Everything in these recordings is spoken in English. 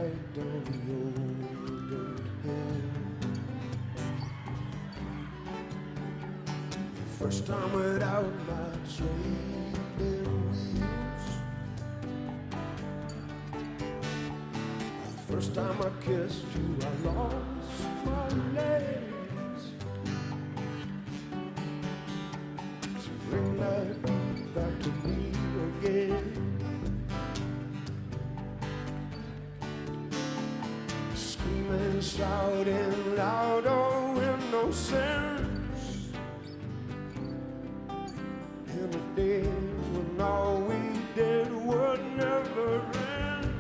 right down the old dirt hill. The first time without my training wheels. The first time I kissed you, I lost my legs. So bring that beat back to me again. Screaming, shouting louder with no sense. In a day when all we did would never end.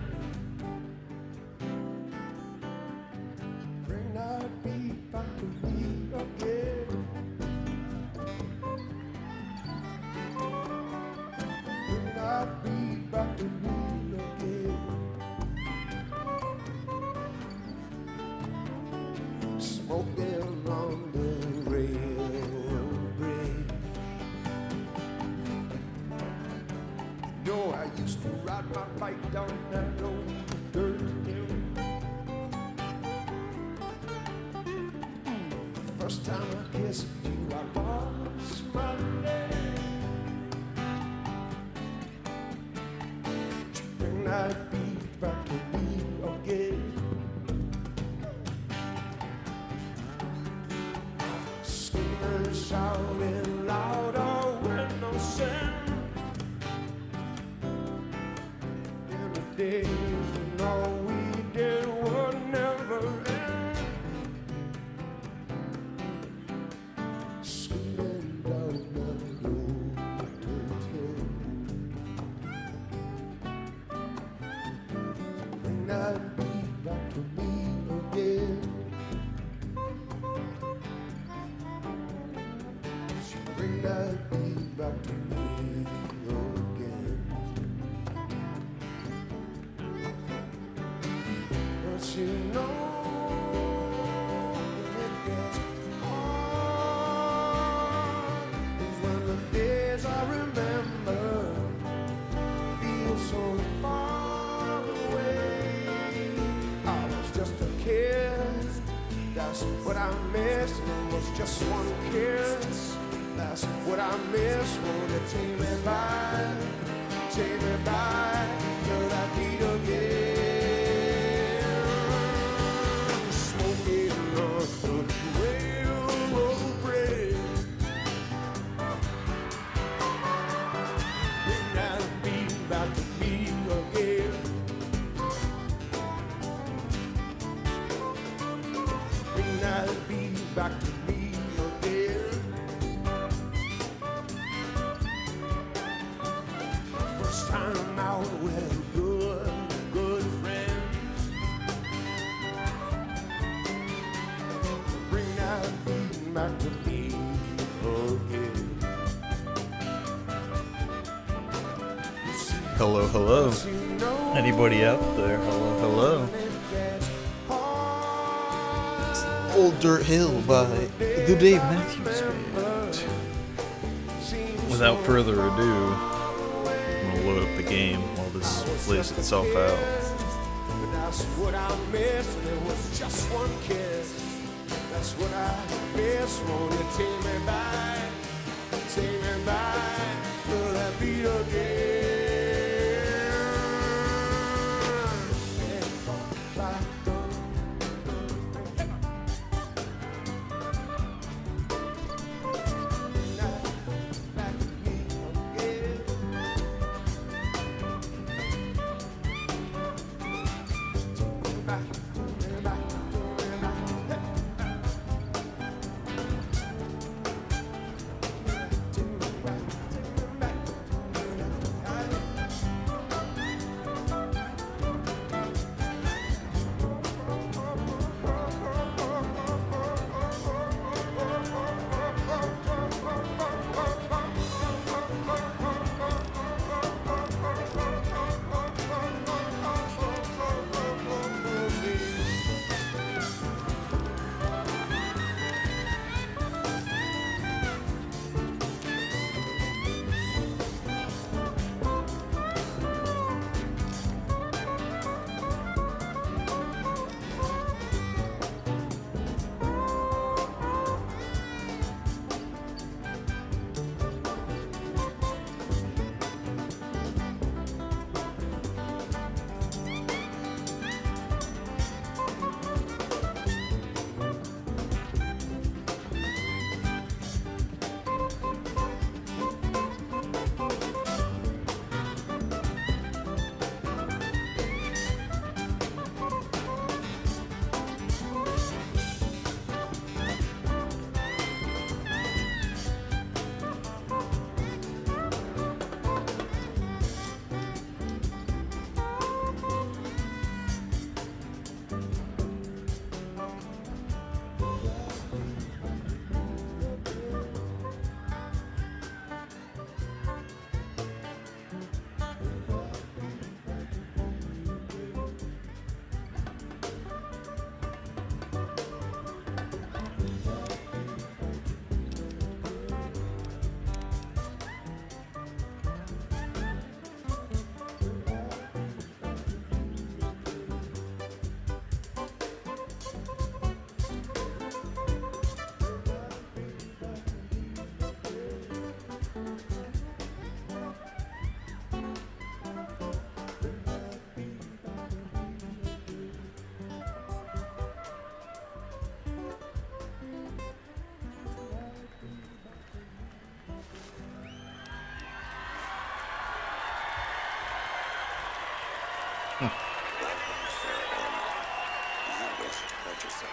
Bring that beat back to me again. Bring that beat back to me again. Smoking on the railroad bridge. You know I used to ride my bike down that old dirt hill. The first time I kissed you, I lost my leg. Bring that beat back to me again. Screaming, shouting louder with no sense. In the days when all we did would never end. Screaming down the old dirt hill. Bring that beat back to me again. Bring that beat back to me again. But you know when it gets hard is when the days I remember feel so far away. I was just a kid, that's what I missed. It was just one kiss. That's what I miss. Won't it take me back to that beat again? Smoking on the railroad bridge. Bring that beat back to me again. Bring that beat back to me again. Time out with good friends. Bring that beat back to me again. Hello, hello. Anybody out there? Hello, hello. It's Old Dirt Hill by the Dave Matthews Band. Without further ado, load up the game while this plays itself out. That's what I miss, and it was just one kiss. That's what I miss. Won't you take me back to that beat again? wish to purchase something.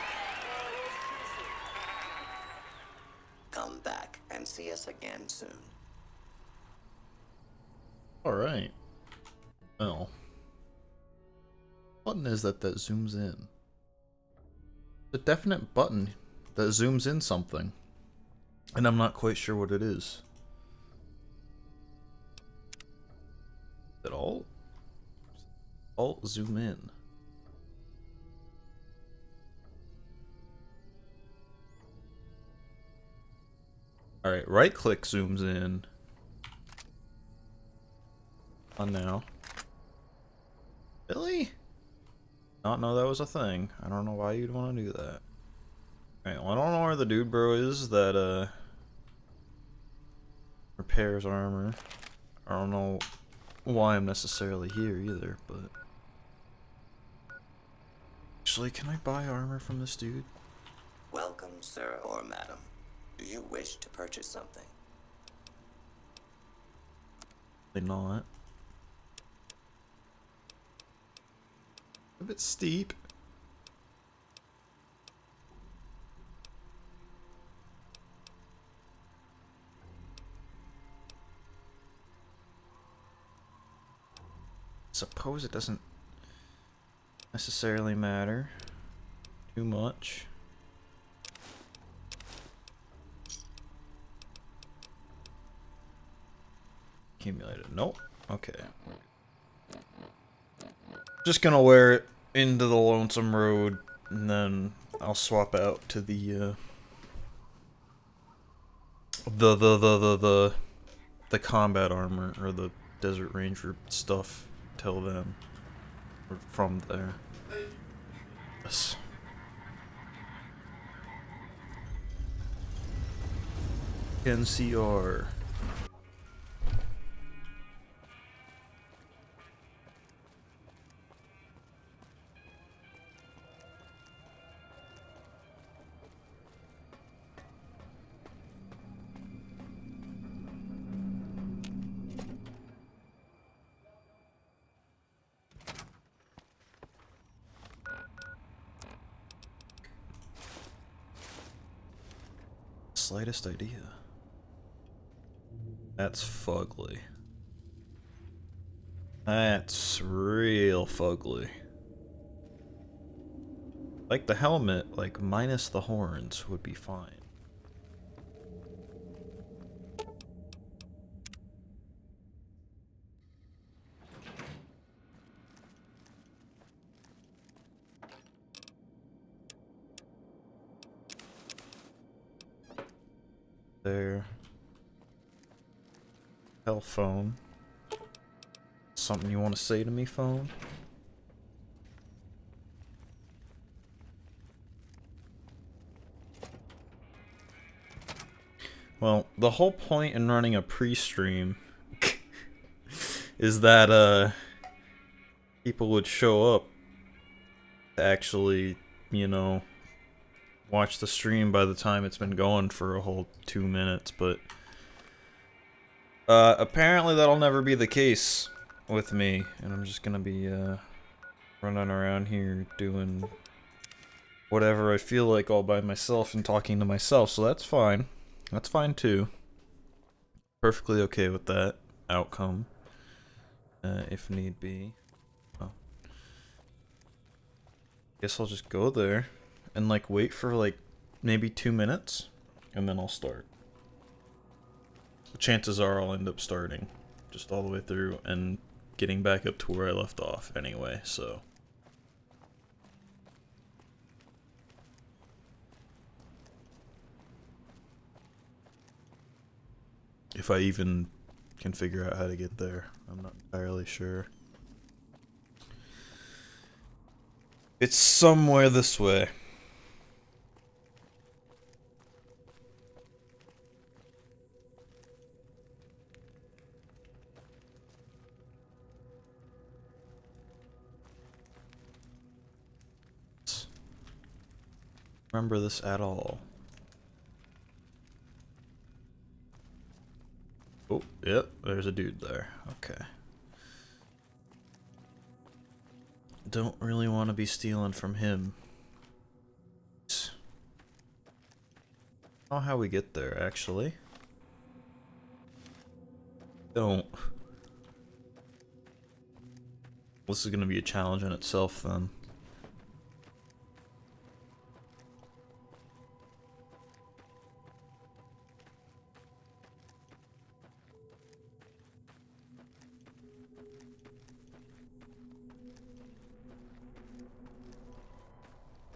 Come back and see us again soon. Alright. Well. What button is that zooms in? A definite button that zooms in something. And I'm not quite sure what it is. Is it Alt? Alt zoom in. Alright, right click zooms in. On now. Really? Not know that was a thing. I don't know why you'd want to do that. Alright, well, I don't know where the dude bro is that repairs armor. I don't know why I'm necessarily here either, but actually, can I buy armor from this dude? Welcome, sir or madam. Do you wish to purchase something? Probably not. A bit steep. Suppose it doesn't necessarily matter too much. Accumulated. Nope. Okay. Just gonna wear it into the Lonesome Road, and then I'll swap out to the combat armor or the Desert Ranger stuff till then, or from there. Yes. NCR. Slightest idea. That's fugly. That's real fugly. Like the helmet, like minus the horns would be fine. There. Hell, phone. Something you want to say to me, phone? Well, the whole point in running a pre-stream is that people would show up to actually, you know, watch the stream by the time it's been going for a whole 2 minutes, but apparently that'll never be the case with me, and I'm just gonna be running around here doing whatever I feel like all by myself and talking to myself, so that's fine. That's fine too. Perfectly okay with that outcome, if need be. Oh. Guess I'll just go there and like wait for like maybe 2 minutes, and then I'll start. Chances are I'll end up starting just all the way through and getting back up to where I left off anyway, so. If I even can figure out how to get there, I'm not entirely sure. It's somewhere this way. Remember this at all. Oh, yep, there's a dude there. Okay. Don't really want to be stealing from him know how we get there, actually. Don't. This is gonna be a challenge in itself, then.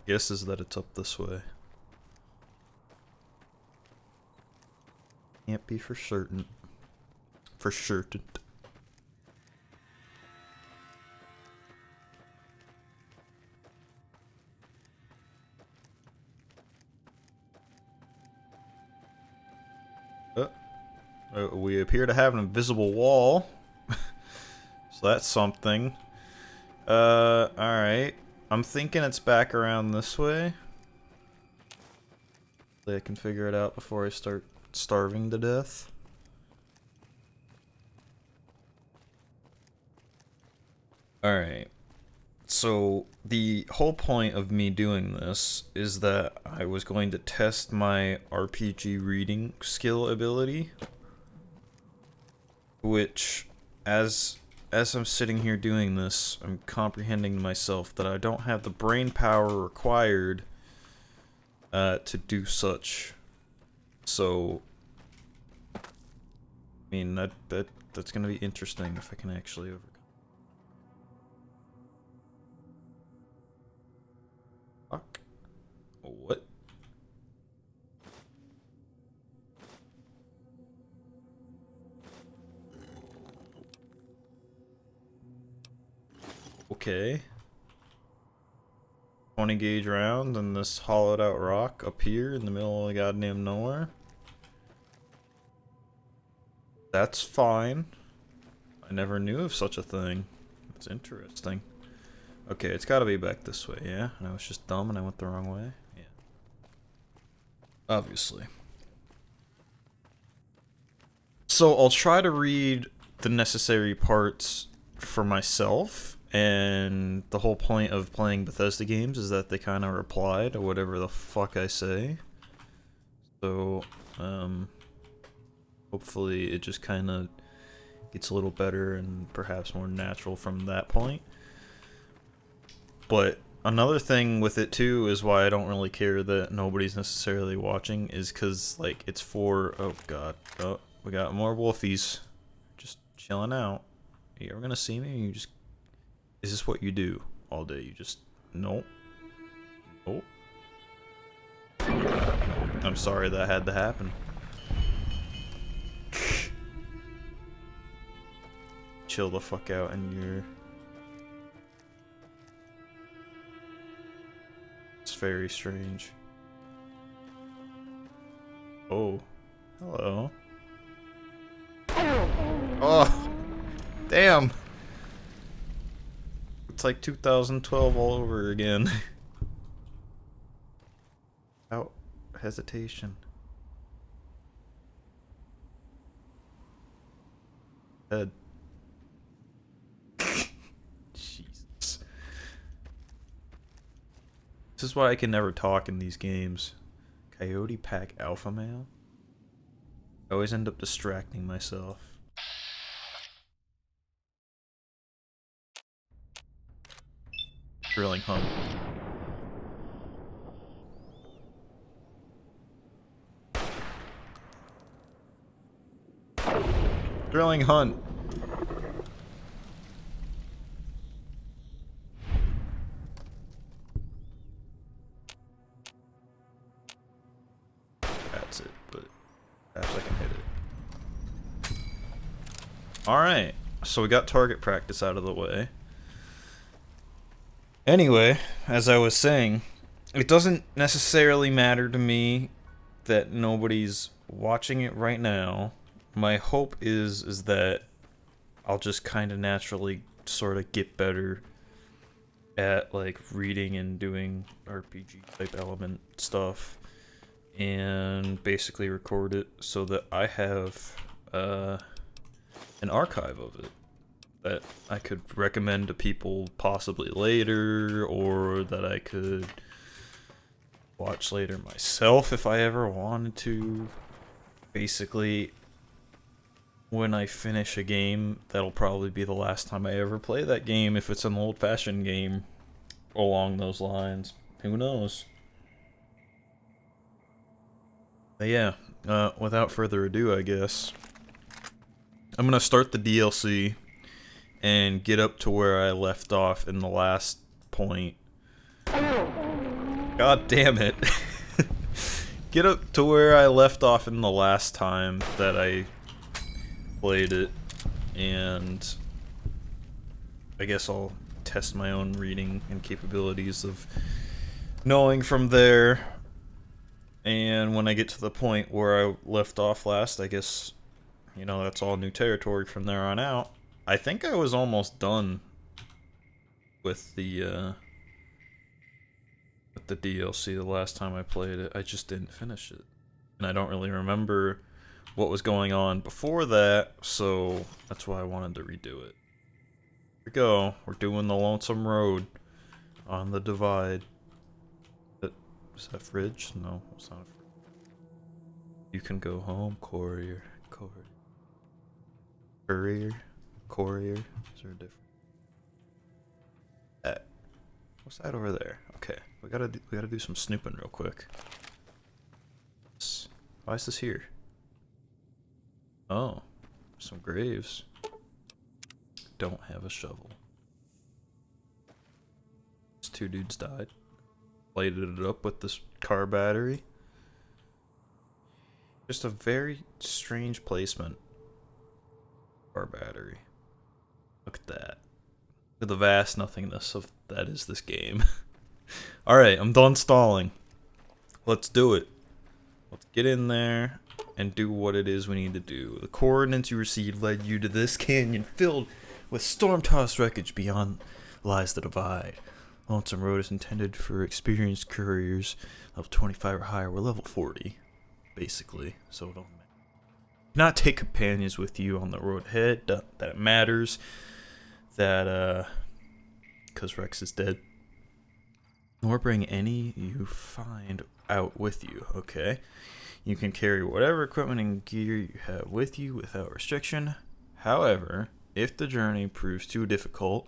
Guess is that it's up this way. Can't be for certain. For certain. We appear to have an invisible wall. So that's something. Alright. I'm thinking it's back around this way. Hopefully I can figure it out before I start starving to death. Alright. So the whole point of me doing this is that I was going to test my RPG reading skill ability. Which, as I'm sitting here doing this, I'm comprehending to myself that I don't have the brain power required to do such. So, I mean, that's gonna be interesting if I can actually overcome. Fuck. What? Okay. 20 gauge round and this hollowed out rock up here in the middle of the goddamn nowhere. That's fine. I never knew of such a thing. That's interesting. Okay, it's gotta be back this way, yeah? And I was just dumb and I went the wrong way? Yeah. Obviously. So I'll try to read the necessary parts for myself, and the whole point of playing Bethesda games is that they kind of reply to whatever the fuck I say. So, hopefully it just kind of gets a little better and perhaps more natural from that point. But another thing with it too is why I don't really care that nobody's necessarily watching is because, like, it's for, oh god, oh, we got more wolfies just chilling out. Are you ever gonna see me? You just, is this what you do all day? You just, nope. Nope. I'm sorry that had to happen. Chill the fuck out in your... It's very strange. Oh. Hello. Oh. Damn. It's like 2012 all over again. Without hesitation. Head. Jesus. This is why I can never talk in these games. Coyote Pack Alpha Male? I always end up distracting myself. Drilling hunt. Drilling hunt. That's it, but perhaps I can hit it. Alright, so we got target practice out of the way. Anyway, as I was saying, it doesn't necessarily matter to me that nobody's watching it right now. My hope is that I'll just kind of naturally sort of get better at, like, reading and doing RPG type element stuff and basically record it so that I have an archive of it that I could recommend to people possibly later, or that I could watch later myself if I ever wanted to. Basically, when I finish a game, that'll probably be the last time I ever play that game if it's an old-fashioned game along those lines. Who knows? But yeah, without further ado, I guess I'm gonna start the DLC and get up to where I left off in the last point. God damn it. Get up to where I left off in the last time that I played it, and I guess I'll test my own reading and capabilities of knowing from there. And when I get to the point where I left off last, I guess, you know, that's all new territory from there on out. I think I was almost done with the DLC the last time I played it. I just didn't finish it. And I don't really remember what was going on before that, so that's why I wanted to redo it. Here we go. We're doing the Lonesome Road on the Divide. Is that fridge? No, it's not a fridge. You can go home, courier. Courier. Is there a difference? What's that over there? Okay, we gotta do some snooping real quick. Why is this here? Oh, some graves. Don't have a shovel. These two dudes died. Lighted it up with this car battery. Just a very strange placement. Car battery. Look at that. Look at the vast nothingness of that is this game. Alright, I'm done stalling. Let's do it. Let's get in there and do what it is we need to do. The coordinates you received led you to this canyon filled with storm-tossed wreckage. Beyond lies the Divide. Lonesome Road is intended for experienced couriers level 25 or higher. We're level 40, basically, so it don't matter. Do not take companions with you on the road ahead. That it matters. That, because Rex is dead. Nor bring any you find out with you, okay? You can carry whatever equipment and gear you have with you without restriction. However, if the journey proves too difficult,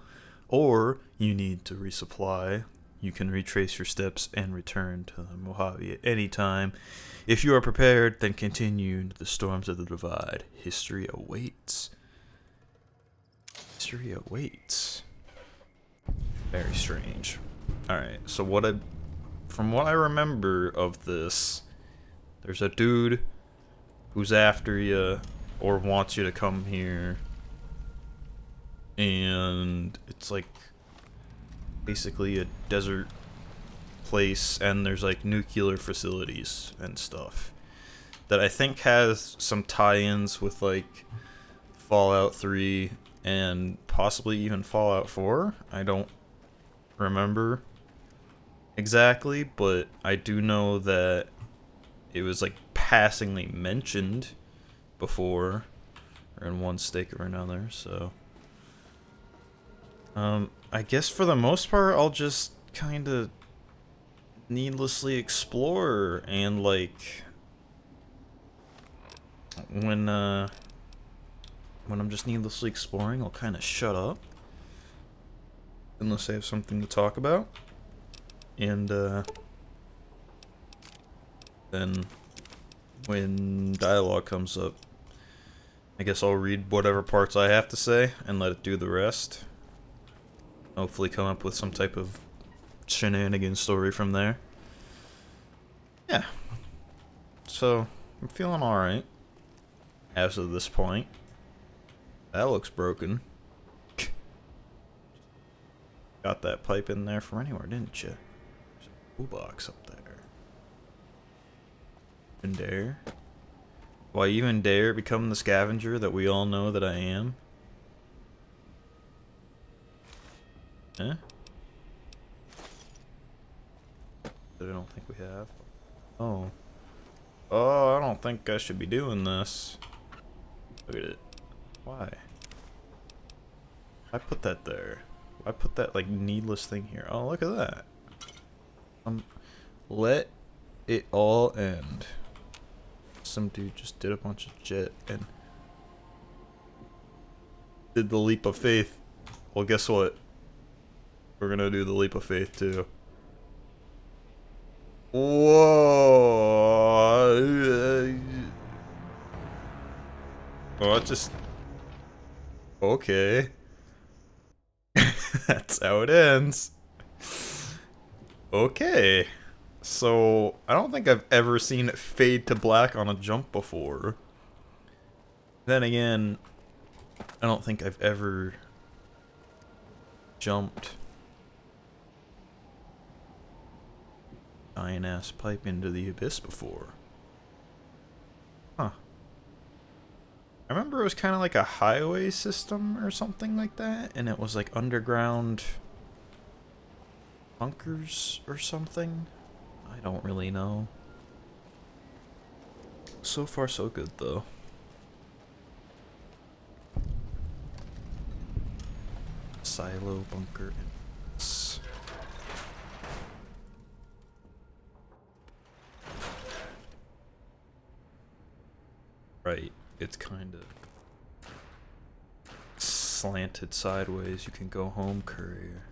or you need to resupply, you can retrace your steps and return to the Mojave at any time. If you are prepared, then continue into the storms of the Divide. History awaits. History awaits. Very strange. Alright, so from what I remember of this, there's a dude who's after you or wants you to come here. And it's like basically a desert place, and there's like nuclear facilities and stuff that I think has some tie-ins with like Fallout 3 and possibly even Fallout 4. I don't remember exactly, but I do know that it was like passingly mentioned before, or in one stake or another, so I guess for the most part, I'll just kind of needlessly explore, and like when I'm just needlessly exploring, I'll kind of shut up unless I have something to talk about, and then when dialogue comes up, I guess I'll read whatever parts I have to say and let it do the rest. Hopefully come up with some type of shenanigan story from there. Yeah. So, I'm feeling alright. As of this point. That looks broken. Got that pipe in there from anywhere, didn't you? There's a toolbox up there. Even dare? Do I even dare become the scavenger that we all know that I am? Eh? That I don't think we have. Oh. Oh, I don't think I should be doing this. Look at it. Why? I put that there. I put that like needless thing here. Oh, look at that. Let it all end? Some dude just did a bunch of shit and did the leap of faith. Well, guess what? We're gonna do the leap of faith too. Whoa! Oh, it just... Okay. That's how it ends. Okay. So, I don't think I've ever seen it fade to black on a jump before. Then again, I don't think I've ever jumped giant ass pipe into the abyss before. Huh. I remember it was kind of like a highway system or something like that, and it was like underground bunkers or something. I don't really know. So far so good though. Silo bunker. Right, it's kind of slanted sideways. You can go home, courier.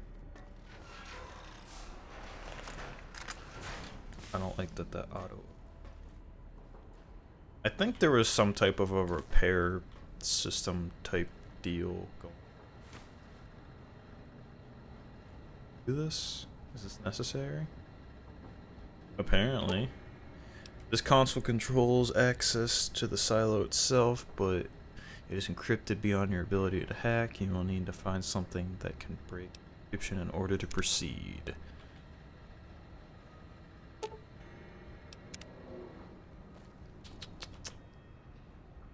I don't like that auto. I think there was some type of a repair system type deal going. Do this? Is this necessary? Apparently. This console controls access to the silo itself, but it is encrypted beyond your ability to hack. You will need to find something that can break encryption in order to proceed.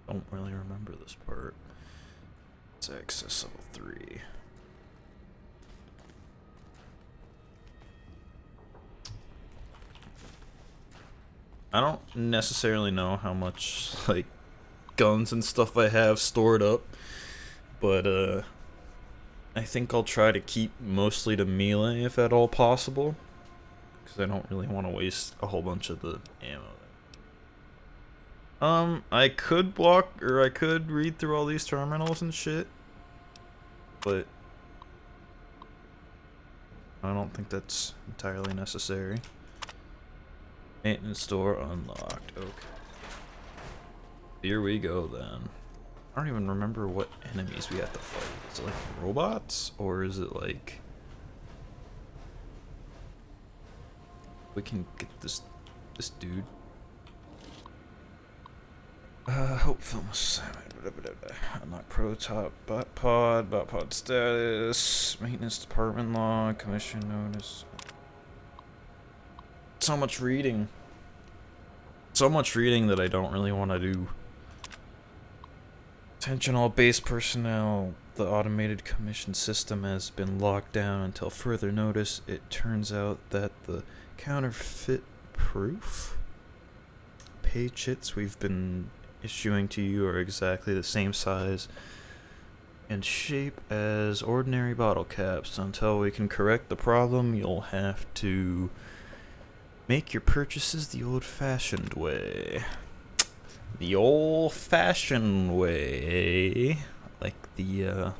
Don't really remember this part. It's access level 3. I don't necessarily know how much, like, guns and stuff I have stored up, but, I think I'll try to keep mostly to melee if at all possible, because I don't really want to waste a whole bunch of the ammo. I could block, or I could read through all these terminals and shit, but I don't think that's entirely necessary. Maintenance door unlocked. Okay. Here we go then. I don't even remember what enemies we have to fight. Is it like robots? Or is it like... We can get this dude. Hope film assignment. Unlock prototype, bot pod status, maintenance department log, commission notice. So much reading. So much reading that I don't really want to do. Attention all base personnel. The automated commission system has been locked down until further notice. It turns out that the counterfeit proof pay chits we've been issuing to you are exactly the same size and shape as ordinary bottle caps. Until we can correct the problem, you'll have to make your purchases the old-fashioned way. The old-fashioned way. Like the, yeah,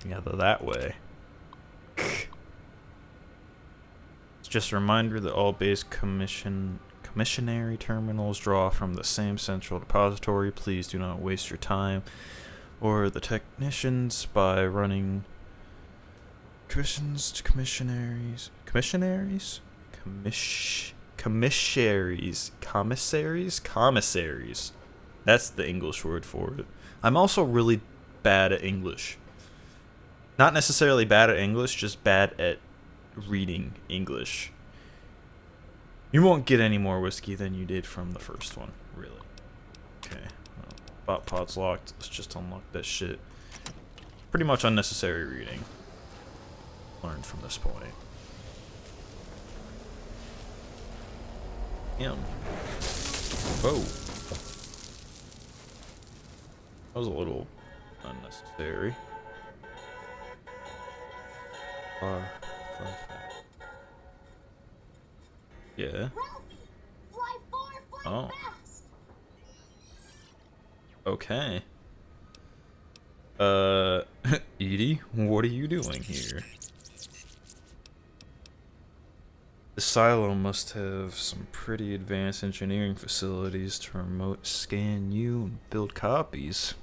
that way. It's just a reminder that all base commissionary terminals draw from the same central depository. Please do not waste your time or the technicians by running commissions to commissaries. Commissaries. That's the English word for it. I'm also really bad at English. Not necessarily bad at English, just bad at reading English. You won't get any more whiskey than you did from the first one, really. Okay. Bot pod's locked. Let's just unlock that shit. Pretty much unnecessary reading. Learned from this point. Him. Whoa. That was a little unnecessary. Yeah. Ralphie, fly far, fly Oh. fast. Okay. Edie, what are you doing here? The silo must have some pretty advanced engineering facilities to remote scan you and build copies.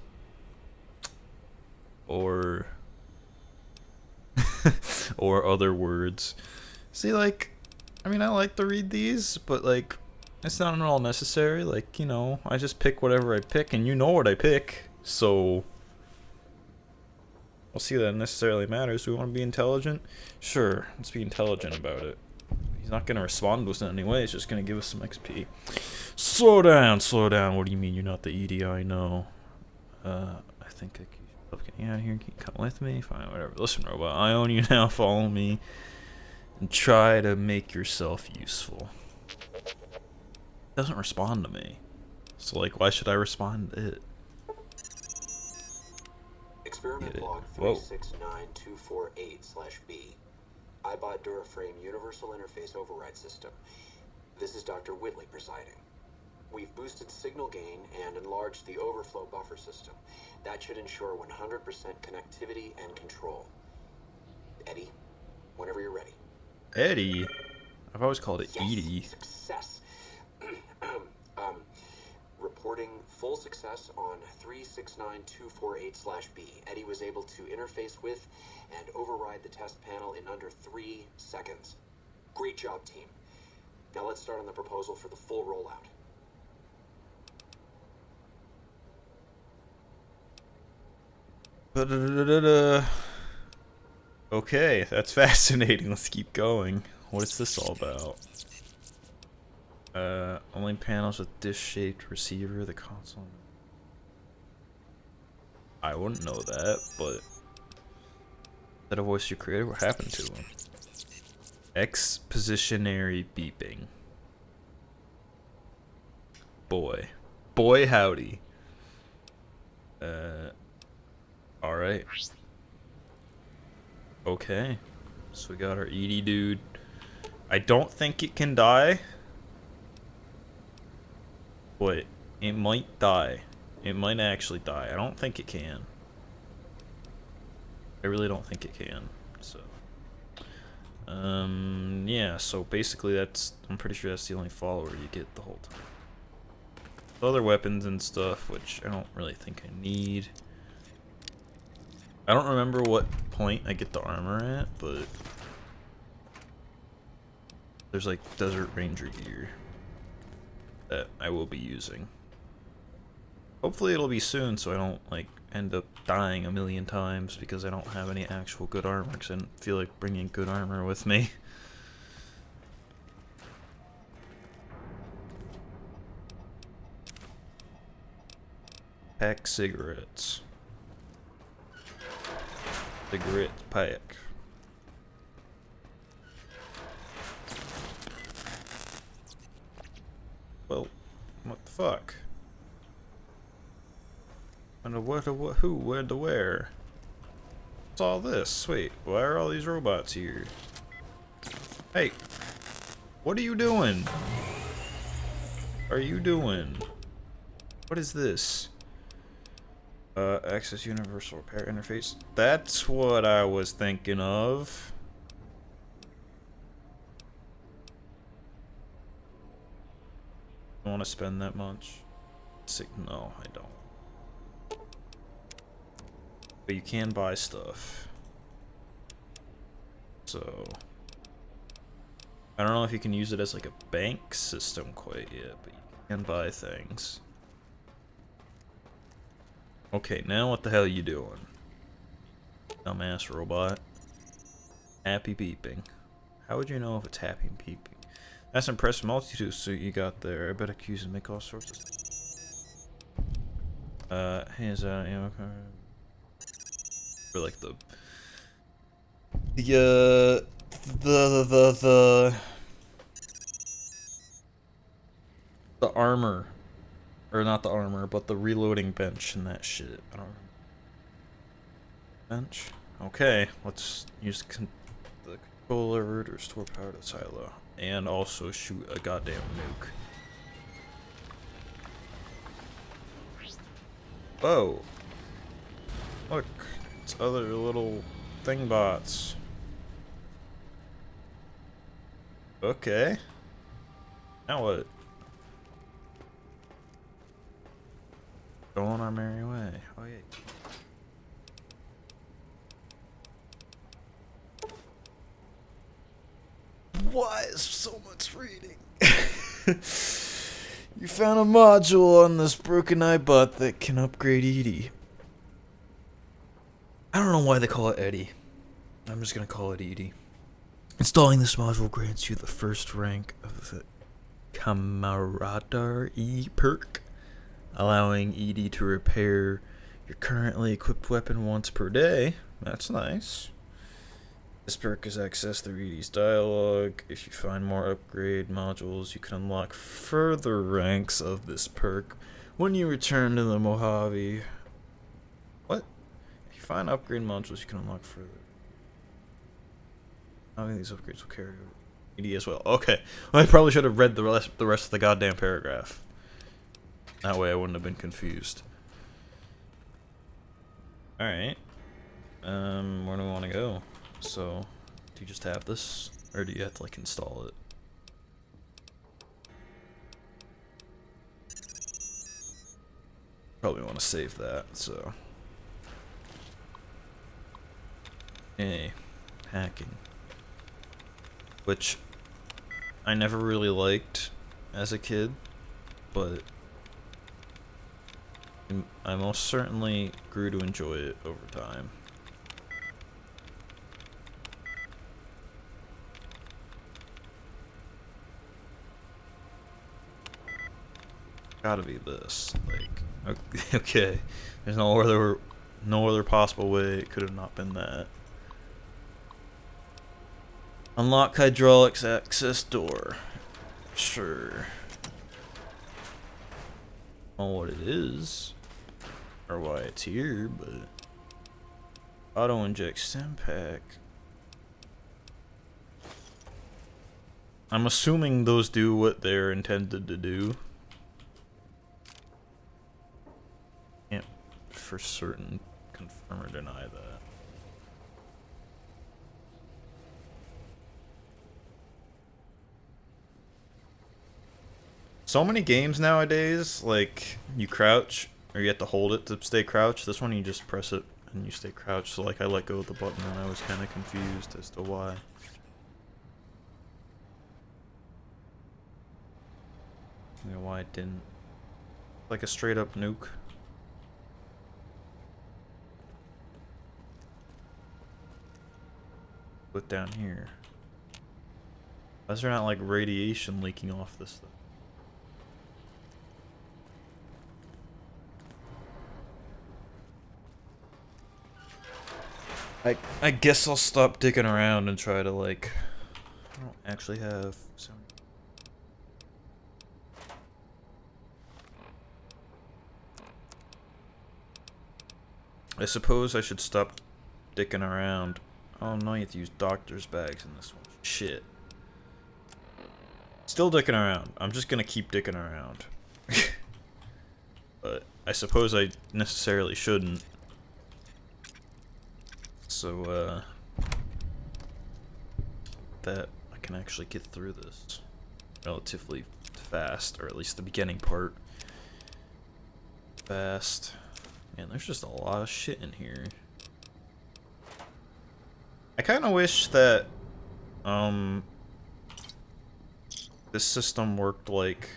Or or other words. See, like, I mean, I like to read these, but like, it's not at all necessary. Like, you know, I just pick whatever I pick, and you know what I pick, so I'll see that necessarily matters. Do we want to be intelligent? Sure, let's be intelligent about it. He's not gonna respond to us in any way. He's just gonna give us some XP. Slow down, slow down. What do you mean you're not the EDI? I know. I think I keep getting out of here. Can you come with me? Fine, whatever. Listen, robot. I own you now. Follow me. And try to make yourself useful. Doesn't respond to me. So, like, why should I respond to it? Experiment log 369248/B. iBot Duraframe Universal Interface Override System. This is Dr. Whitley presiding. We've boosted signal gain and enlarged the overflow buffer system. That should ensure 100% connectivity and control. Eddie, whenever you're ready. Eddie? I've always called it Yes, Edie. success. Reporting full success on 369248/B. Eddie was able to interface with and override the test panel in under 3 seconds. Great job, team. Now let's start on the proposal for the full rollout. Okay, that's fascinating. Let's keep going. What is this all about? Only panels with dish-shaped receiver, the console. I wouldn't know that, but... Is that a voice you created? What happened to him? Expositionary beeping. Boy. Boy howdy. Alright. Okay. So we got our Edie dude. I don't think it can die. But it might die. It might actually die. I don't think it can. I really don't think it can. So, yeah. So basically, I'm pretty sure that's the only follower you get the whole time. Other weapons and stuff, which I don't really think I need. I don't remember what point I get the armor at, but there's like Desert Ranger gear that I will be using. Hopefully it'll be soon so I don't like end up dying a million times because I don't have any actual good armor because I didn't feel like bringing good armor with me. Pack cigarettes. Cigarette pack. Well, what the fuck? And who, when to where? What's all this? Wait, why are all these robots here? Hey, what are you doing? Are you doing? What is this? Access universal repair interface. That's what I was thinking of. Don't want to spend that much. No, I don't. But you can buy stuff. So I don't know if you can use it as like a bank system quite yet, but you can buy things. Okay, now what the hell are you doing? Dumbass robot. Happy beeping. How would you know if it's happy beeping? That's impressive multitude suit you got there. I bet accuse and make all sorts of hands out ammo card. For like the armor. Or not the armor, but the reloading bench and that shit. I don't remember. Bench? Okay, let's use the Control alert or store power to silo. And also shoot a goddamn nuke. Whoa. Look, it's other little thing bots. Okay. Now what? Go on our merry way. Oh yeah. Why is so much reading? You found a module on this broken iBot that can upgrade Edie. I don't know why they call it Eddie. I'm just gonna call it Edie. Installing this module grants you the first rank of the Camaraderie perk, allowing Edie to repair your currently equipped weapon once per day. That's nice. This perk is accessed through Edie's dialogue. If you find more upgrade modules, you can unlock further ranks of this perk when you return to the Mojave. What? If you find upgrade modules, you can unlock further. I think these upgrades will carry over Edie as well. Okay, well, I probably should have read the rest of the goddamn paragraph. That way I wouldn't have been confused. Alright. Where do we want to go? So, do you just have this? Or do you have to, like, install it? Probably want to save that, so. Hey, hacking. Which I never really liked as a kid, but I most certainly grew to enjoy it over time. Gotta be this, like, okay, there's no other possible way it could have not been that. Unlock hydraulics access door. Sure. I don't know what it is, or why it's here, but auto inject stim pack. I'm assuming those do what they're intended to do. Can't for certain confirm or deny that. So many games nowadays, like, you crouch, or you have to hold it to stay crouched. This one you just press it and you stay crouched, so like I let go of the button and I was kind of confused as to why. You know why it didn't. Like a straight up nuke. Put down here. Why is there not like radiation leaking off this thing? I guess I'll stop digging around and try to, like, I don't actually have so. I suppose I should stop dicking around. Oh no, you have to use doctor's bags in this one. Shit. Still dicking around. I'm just gonna keep dicking around. But I suppose I necessarily shouldn't. So, that I can actually get through this relatively fast, or at least the beginning part. Fast. Man, there's just a lot of shit in here. I kind of wish that, this system worked like,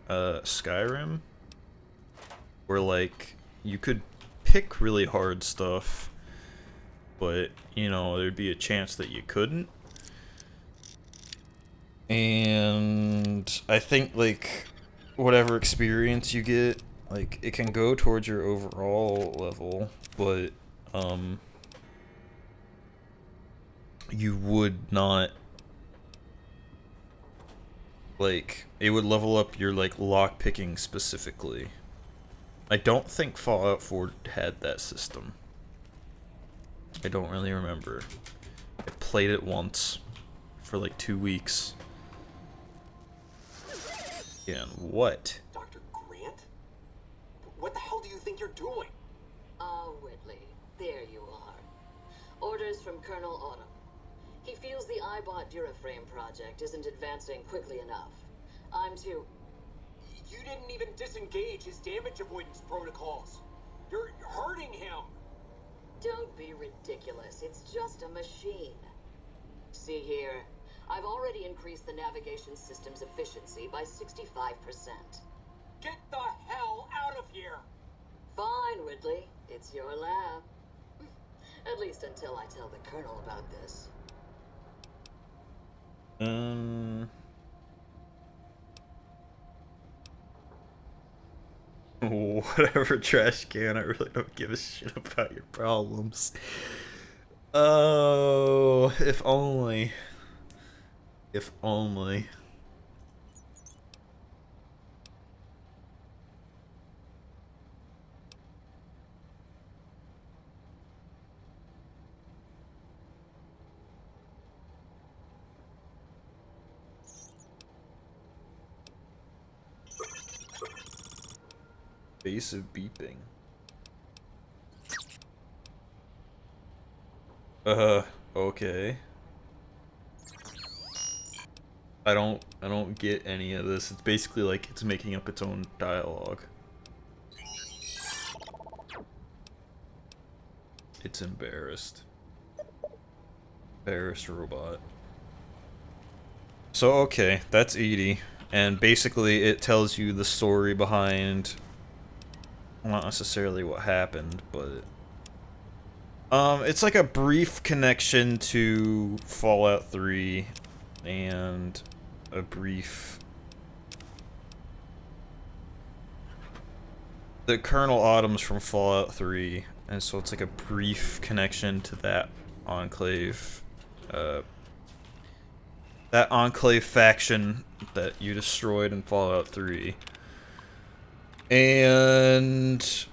Skyrim, where, like, you could pick really hard stuff, but, you know, there'd be a chance that you couldn't. And I think, like, whatever experience you get, like, it can go towards your overall level, but, you would not, like, it would level up your, like, lock-picking specifically. I don't think Fallout 4 had that system. I don't really remember. I played it once, for like 2 weeks. Yeah, and what? Dr. Grant? What the hell do you think you're doing? Whitley, there you are. Orders from Colonel Autumn. He feels the iBot Duraframe project isn't advancing quickly enough. I'm to... You didn't even disengage his damage avoidance protocols. You're hurting him. Don't be ridiculous. It's just a machine. See here. I've already increased the navigation system's efficiency by 65%. Get the hell out of here! Fine, Whitley. It's your lab. At least until I tell the Colonel about this. Whatever, trash can. I really don't give a shit about your problems. Oh, if only. If only. Base of beeping. Okay. I don't get any of this. It's basically like it's making up its own dialogue. It's embarrassed. Embarrassed robot. So okay, that's Edie. And basically it tells you the story behind not necessarily what happened, but it's like a brief connection to Fallout 3 and a brief the Colonel Autumn's from Fallout 3, and so it's like a brief connection to that Enclave faction that you destroyed in Fallout 3. And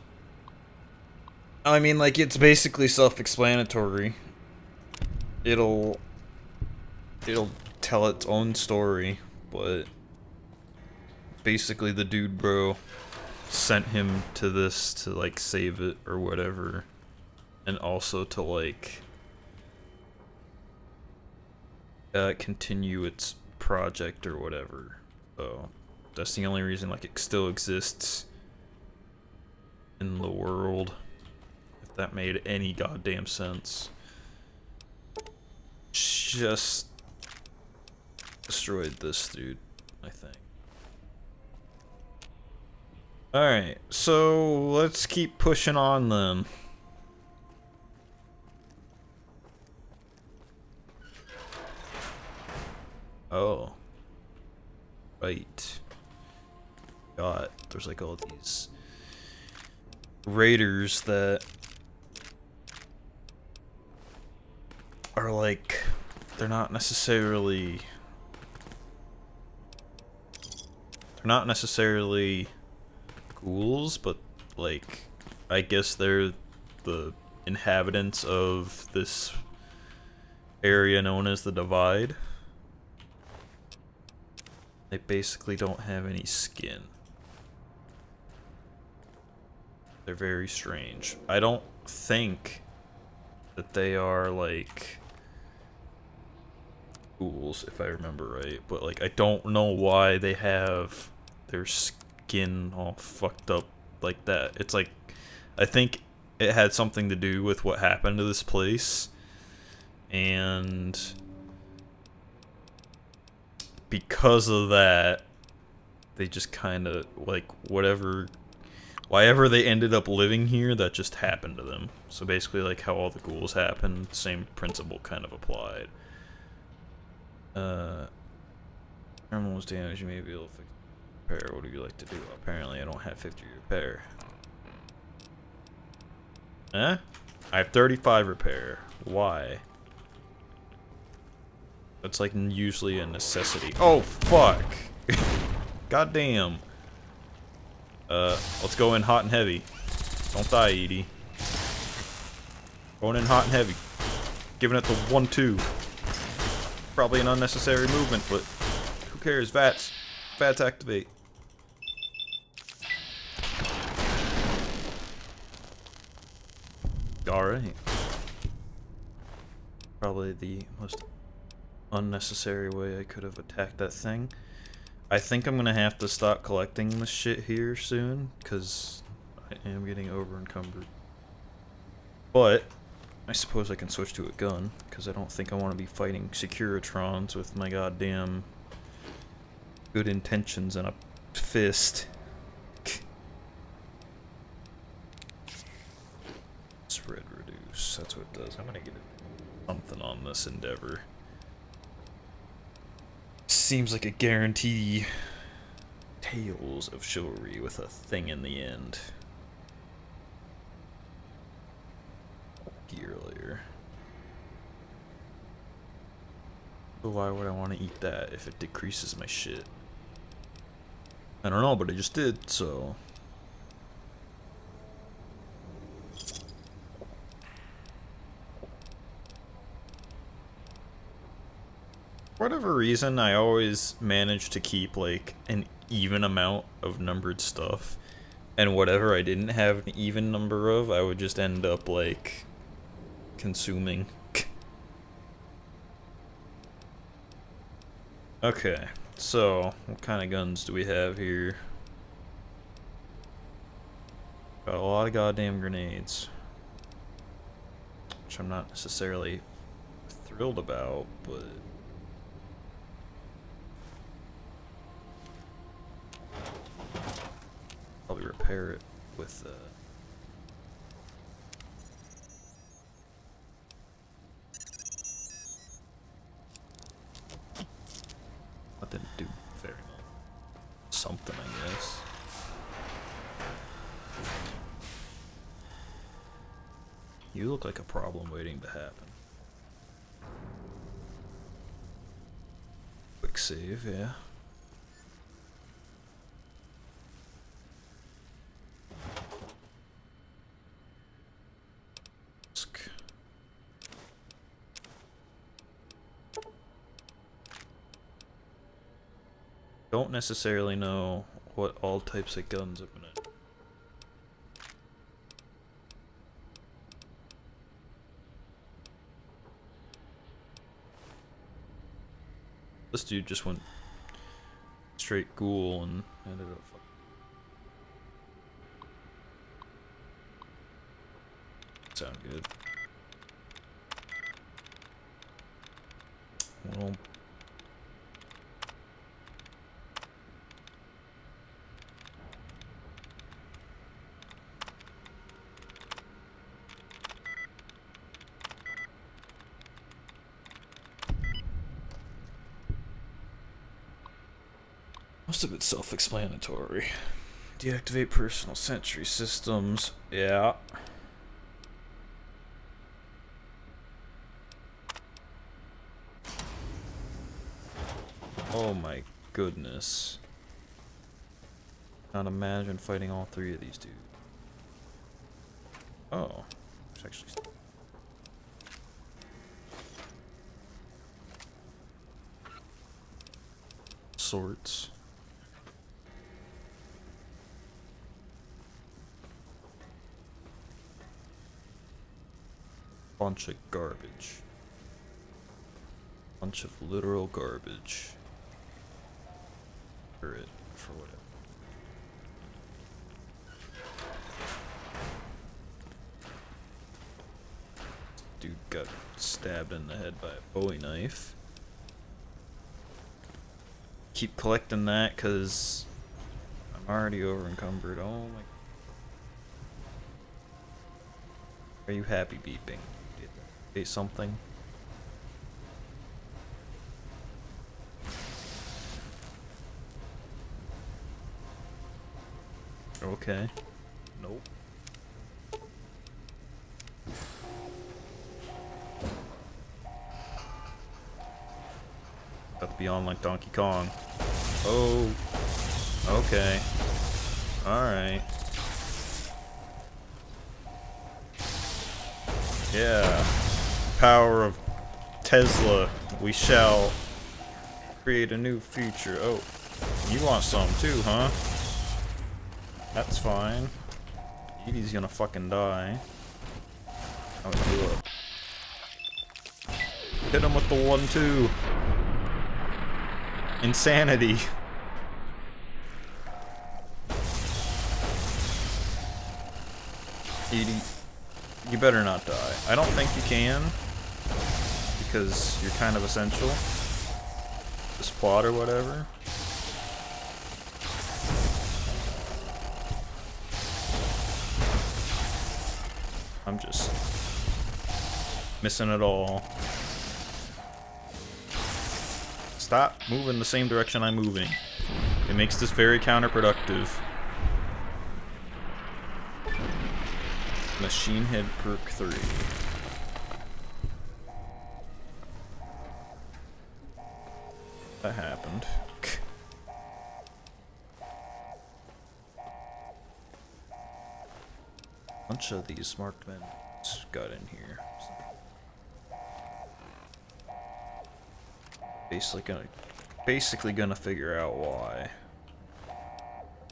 I mean, like, it's basically self-explanatory. It'll tell its own story, but basically the dude bro sent him to this to like save it or whatever, and also to like continue its project or whatever. So that's the only reason like it still exists in the world, if that made any goddamn sense. Just destroyed this dude, I think. Alright, so let's keep pushing on then. Oh. Right. God, there's like all these raiders that are like, they're not necessarily ghouls, but like, I guess they're the inhabitants of this area known as the Divide. They basically don't have any skin. They're very strange. I don't think that they are like ghouls, if I remember right, but like I don't know why they have their skin all fucked up like that. It's like, I think it had something to do with what happened to this place, and because of that, they just kind of like whatever they ended up living here, that just happened to them. So basically like how all the ghouls happened, same principle kind of applied. Terminal's damaged, you may be able to fix repair. What do you like to do? Apparently I don't have 50 repair. Huh? I have 35 repair. Why? That's like usually a necessity. Oh fuck! God damn. Let's go in hot and heavy. Don't die, Edie. Going in hot and heavy. Giving it the 1-2. Probably an unnecessary movement, but who cares? VATS. VATS activate. Alright. Probably the most unnecessary way I could have attacked that thing. I think I'm gonna have to stop collecting this shit here soon, because I am getting over encumbered. But I suppose I can switch to a gun, because I don't think I want to be fighting Securitrons with my goddamn good intentions and a fist. Spread reduce, that's what it does. I'm gonna get something on this endeavor. Seems like a guarantee. Tales of Chivalry with a thing in the end. Gear layer. But why would I want to eat that if it decreases my shit? I don't know, but I just did, so. For whatever reason, I always manage to keep like an even amount of numbered stuff, and whatever I didn't have an even number of, I would just end up like consuming. Okay, so what kind of guns do we have here? Got a lot of goddamn grenades, which I'm not necessarily thrilled about, but probably repair it with that didn't do very much. Something, I guess. You look like a problem waiting to happen. Quick save, yeah. Don't necessarily know what all types of guns I'm gonna. This dude just went straight ghoul and ended up. Sound good. Well. Most of it's self-explanatory. Deactivate personal sentry systems. Yeah. Oh my goodness. Can't imagine fighting all three of these dudes. Oh. It's actually. Sorts. Bunch of garbage. Bunch of literal garbage. For it, for whatever. Dude got stabbed in the head by a Bowie knife. Keep collecting that because I'm already over encumbered. Oh my. Are you happy beeping? Say something. Okay. Nope. About to be on like Donkey Kong. Oh. Okay. Alright. Yeah. Power of Tesla, we shall create a new future. Oh, you want some too, huh? That's fine. Edie's gonna fucking die. I'm gonna do it. Hit him with the 1-2. Insanity. Edie, you better not die. I don't think you can, because you're kind of essential. This plot or whatever. I'm just missing it all. Stop moving the same direction I'm moving. It makes this very counterproductive. Machine Head perk 3. That happened. Bunch of these marked men got in here. Basically gonna figure out why.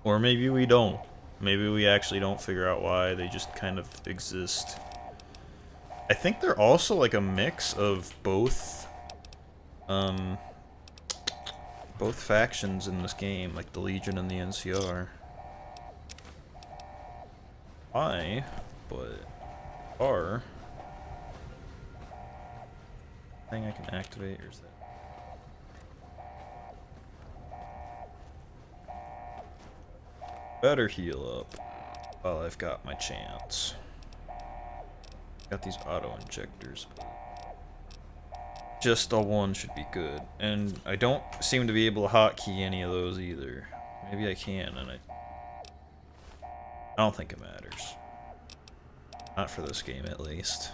Or maybe we don't. Maybe we actually don't figure out why, they just kind of exist. I think they're also like a mix of both factions in this game, like the Legion and the NCR. Why? But are thing I can activate, or is that? Better heal up while I've got my chance. Got these auto injectors, but just a one should be good. And I don't seem to be able to hotkey any of those either. Maybe I can, and I don't think it matters. Not for this game, at least.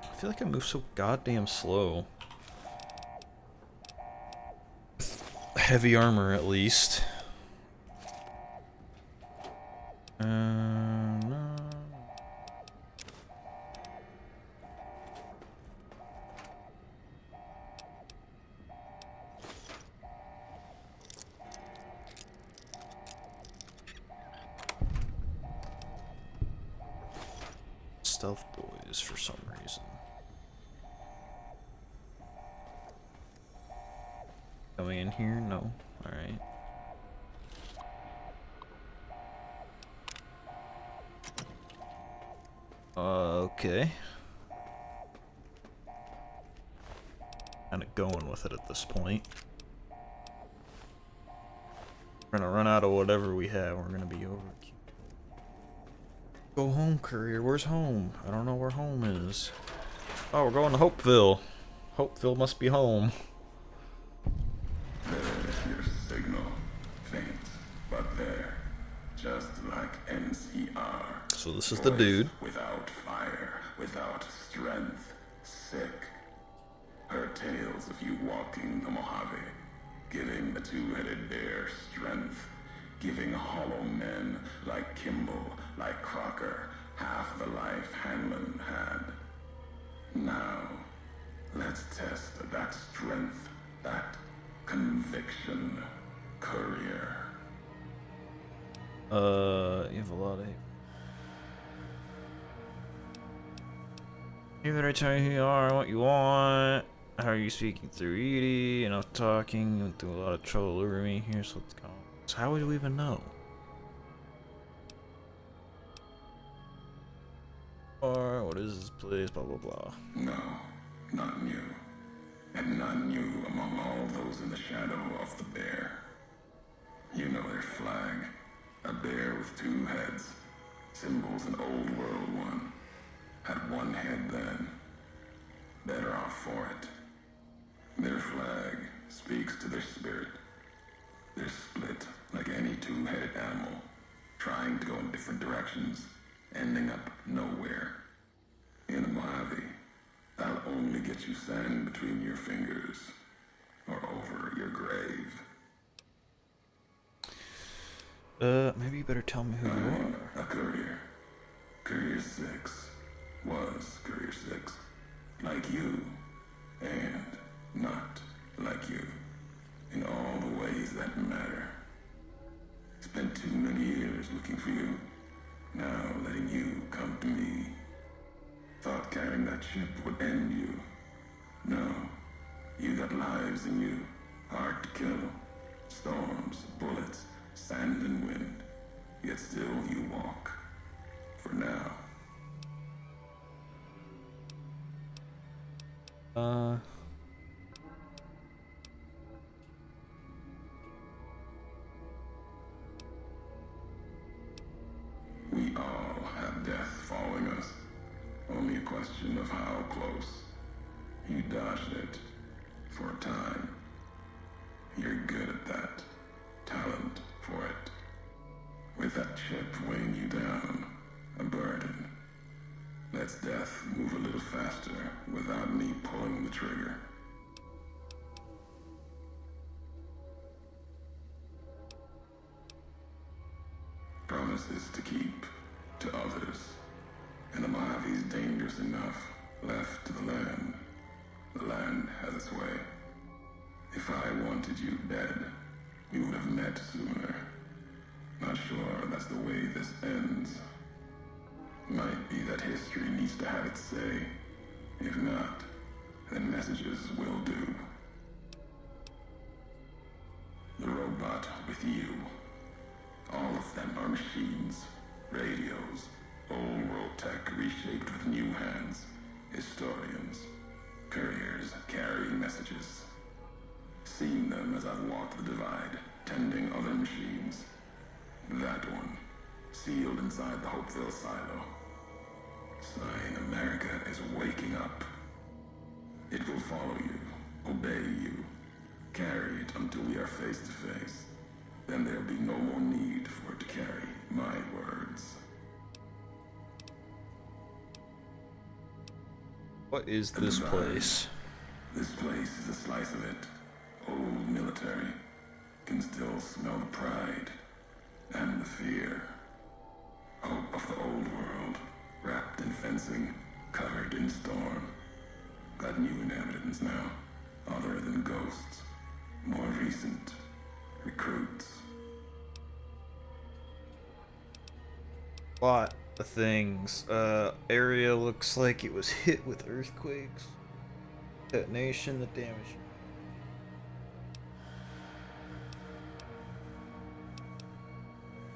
I feel like I move so goddamn slow. Heavy armor, at least. No. Stealth boys for some reason. Coming in here? No. Alright. Okay. Kinda going with it at this point. We're gonna run out of whatever we have. We're gonna be over. Go home, courier. Where's home? I don't know where home is. Oh, we're going to Hopeville. Hopeville must be home. There's your signal. Faint, but there. Just like NCR. So this is the dude. Without fire, without strength, sick. Heard tales of you walking the Mojave, giving the two-headed bear strength, giving hollow men like Kimball, like Crocker, half the life Hanlon had. Now, let's test that strength, that conviction, courier. You have a lot of... Even I tell you who you are, what you want. How are you speaking through Edie? You know, talking. You went through a lot of trouble over me here, so let's go. So how would we even know? Or what is this place? Blah blah blah. No, not new. And not new among all those in the shadow of the bear. You know their flag. A bear with two heads. Symbols an old world one. Had one head then. Better off for it. Their flag speaks to their spirit. They're split like any two-headed animal, trying to go in different directions, ending up nowhere. In a Mojave, that'll only get you sand between your fingers, or over your grave. Maybe you better tell me who you are. A courier. Courier 6 was Courier 6. Like you, and not like you. In all the ways that matter. Spent too many years looking for you. Now letting you come to me. Thought carrying that ship would end you. No. You got lives in you. Hard to kill. Storms, bullets, sand and wind. Yet still you walk. For now. We all have death following us. Only a question of how close. You dodged it. For a time. You're good at that. Talent for it. With that chip weighing you down. A burden. Lets death move a little faster without me pulling the trigger. Promises to keep to others. And the Mojave's dangerous enough left to the land. The land has its way. If I wanted you dead, we would have met sooner. Not sure that's the way this ends. Might be that history needs to have its say. If not, then messages will do. The robot with you. All of them are machines, radios, old world tech reshaped with new hands, historians, couriers carrying messages. Seen them as I've walked the divide, tending other machines. That one, sealed inside the Hopeville silo. Sign America is waking up. It will follow you, obey you, carry it until we are face to face. Then there'll be no more need for it to carry my words. What is this place? This place is a slice of it. Old military. Can still smell the pride and the fear. Hope of the old world. Wrapped in fencing, covered in storm. Got new inhabitants now, other than ghosts. More recent. Recruits. Lot of things. Area looks like it was hit with earthquakes. Detonation that damaged.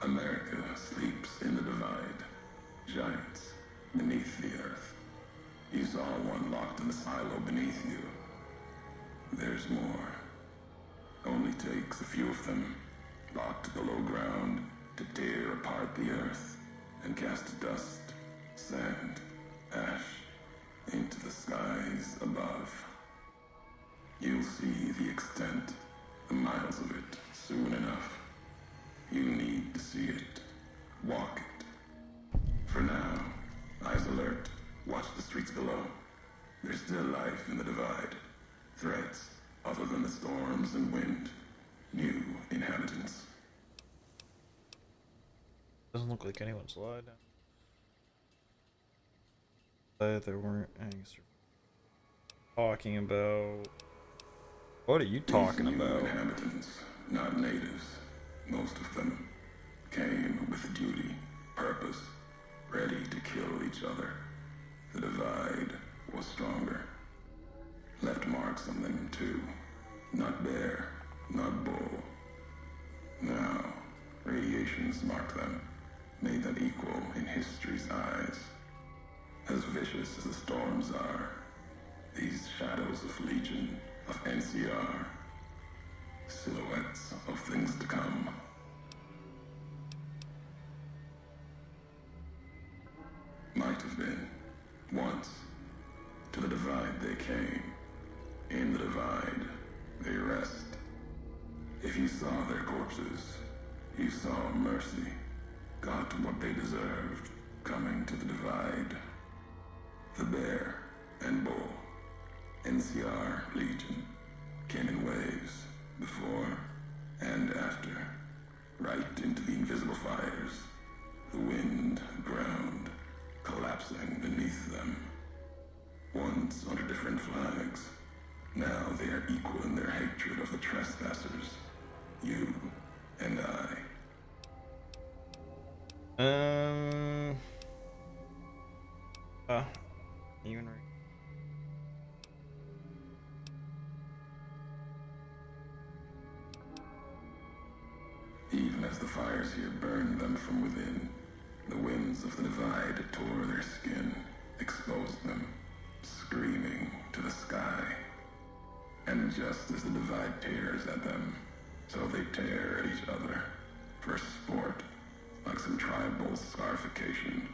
America sleeps in the divide. Giants beneath the earth. You saw one locked in the silo beneath you. There's more. Only takes a few of them, locked below ground, to tear apart the earth and cast dust, sand, ash into the skies above. You'll see the extent, the miles of it, soon enough. You need to see it. Walk it. For now, eyes alert. Watch the streets below. There's still life in the divide. Threats, other than the storms and wind. New inhabitants. Doesn't look like anyone's alive. There weren't any talking about. What are you talking These new about? Inhabitants, not natives. Most of them came with a duty, purpose, ready to kill each other. The divide was stronger. Left marks on them too. Not bear, not bull. Now, radiations mark them, made them equal in history's eyes. As vicious as the storms are, these shadows of Legion, of NCR, silhouettes of things to come. Might have been, once. To the divide they came. In the divide, they rest. If you saw their corpses, you saw mercy. Got what they deserved, coming to the divide. The bear and bull, NCR Legion, came in waves, before and after, right into the invisible fires, the wind, ground, once under different flags. Now they are equal in their hatred of the trespassers. You and I. Even right. Even as the fires here burned them from within, the winds of the divide tore their skin, exposed them, screaming to the sky. And just as the divide tears at them, so they tear at each other, for sport, like some tribal scarification.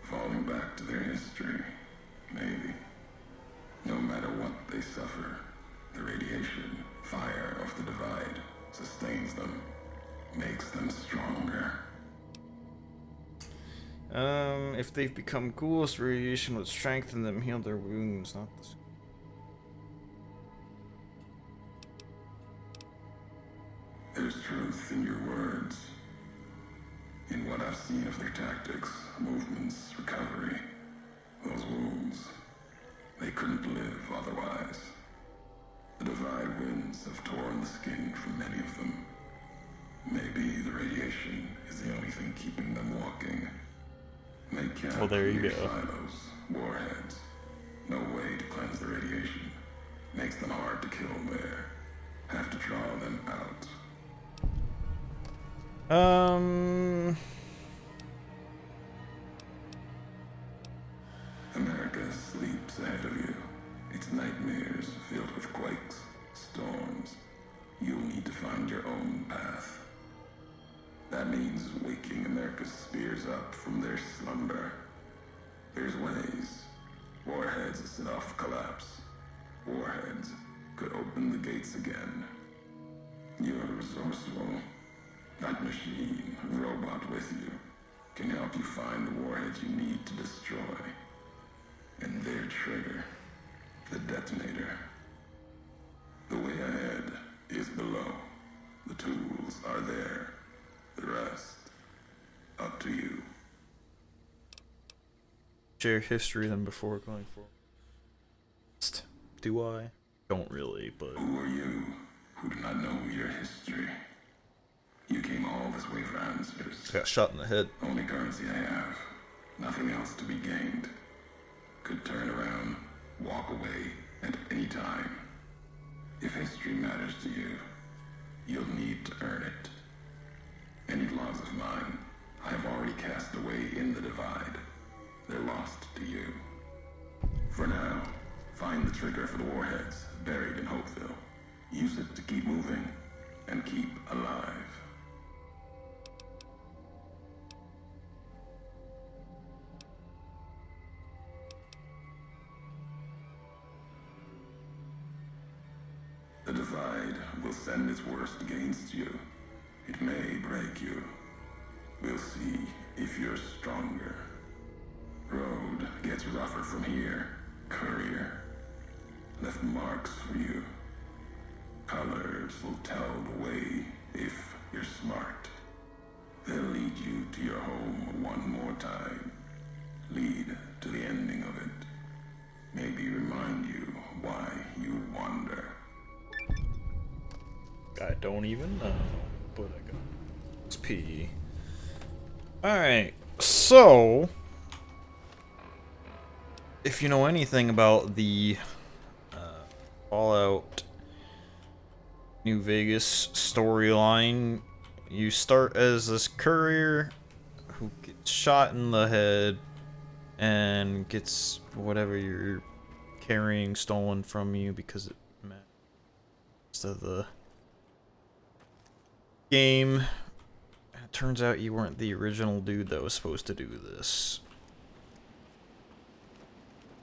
Falling back to their history, maybe. No matter what they suffer, the radiation, fire of the divide sustains them, makes them stronger. If they've become ghouls, radiation would strengthen them, heal their wounds, not the... There's truth in your words. In what I've seen of their tactics, movements, recovery, those wounds, they couldn't live otherwise. The divide winds have torn the skin from many of them. Maybe the radiation is the only thing keeping them walking. They can't Well, there you create go. silos, warheads. No way to cleanse the radiation. Makes them hard to kill there. Have to draw them out. America sleeps ahead of you. Its nightmares filled with quakes, storms. You'll need to find your own path. That means waking America's spears up from their slumber. There's ways. Warheads set off collapse. Warheads could open the gates again. You're resourceful. That machine, robot with you, can help you find the warheads you need to destroy. And their trigger, the detonator. The way ahead is below. The tools are there. The rest, up to you. Share history than before going forward. Do I? Don't really, but... Who are you who do not know your history? You came all this way for answers. Got shot in the head. Only currency I have. Nothing else to be gained. Could turn around, walk away at any time. If history matters to you, you'll need to earn it. Any logs of mine, I have already cast away in the divide. They're lost to you. For now, find the trigger for the warheads buried in Hopeville. Use it to keep moving and keep alive. The divide will send its worst against you. It may break you. We'll see if you're stronger. Road gets rougher from here. Courier left marks for you. Colors will tell the way if you're smart. They'll lead you to your home one more time. Lead to the ending of it. Maybe remind you why you wander. I don't even know, but I got XP. Alright, so... if you know anything about the Fallout New Vegas storyline, you start as this courier who gets shot in the head and gets whatever you're carrying stolen from you because it matters to the game. It turns out you weren't the original dude that was supposed to do this.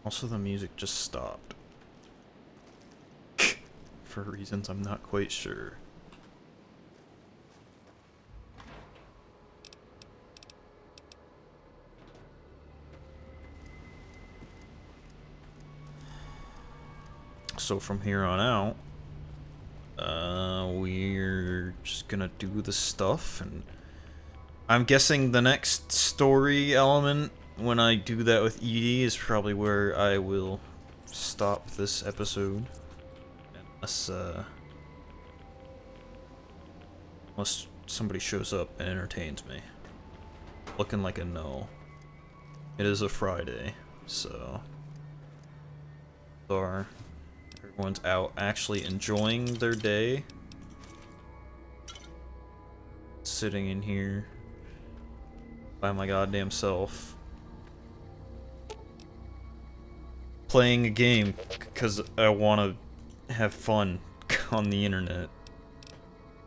Also, the music just stopped. For reasons I'm not quite sure. So from here on out, we're just gonna do the stuff, and I'm guessing the next story element, when I do that with Edie, is probably where I will stop this episode. Unless somebody shows up and entertains me. Looking like a no. It is a Friday, so everyone's out actually enjoying their day. Sitting in here by my goddamn self. Playing a game because I want to have fun on the internet.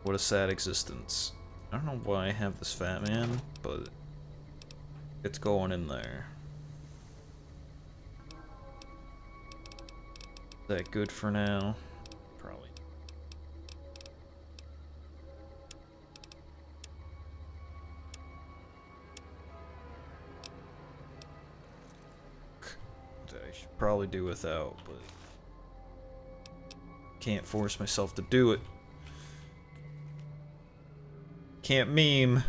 What a sad existence. I don't know why I have this fat man, but it's going in there. Is that good for now? Probably. That I should probably do without, but can't force myself to do it. Can't meme.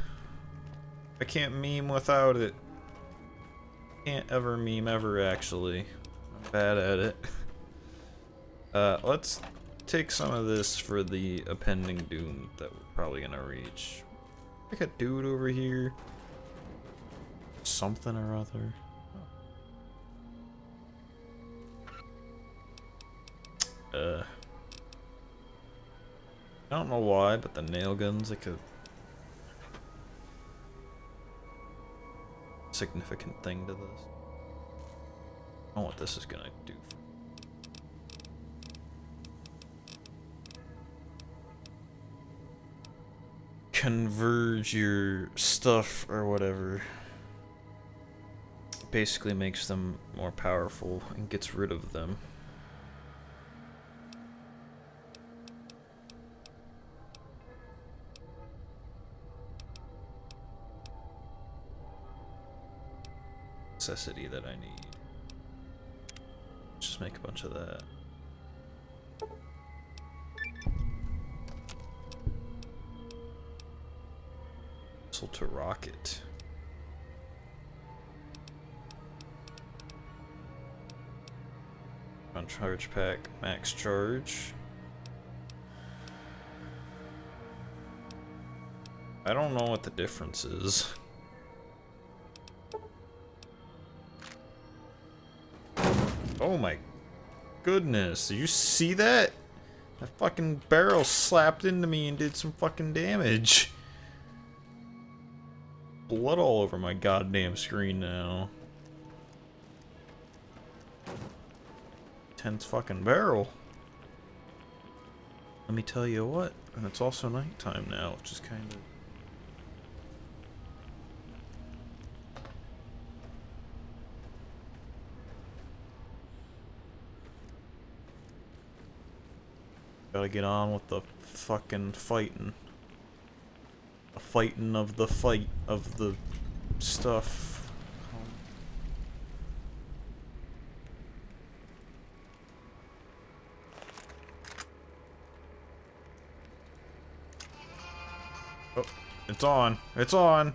I can't meme without it. Can't ever meme ever, actually. I'm bad at it. Let's take some of this for the impending doom that we're probably gonna reach. Like a dude over here. Something or other. I don't know why, but the nail gun's like a significant thing to this. I don't know what this is gonna do. Converge your stuff or whatever. Basically makes them more powerful and gets rid of them. Necessity that I need. Just make a bunch of that. Missile to rocket. On charge pack, max charge. I don't know what the difference is. Oh my goodness, did you see that? That fucking barrel slapped into me and did some fucking damage. Blood all over my goddamn screen now. Tense fucking barrel. Let me tell you what, and it's also nighttime now, which is kind of... Gotta get on with the fucking fighting. The fighting of the fight of the stuff. Oh, it's on. It's on.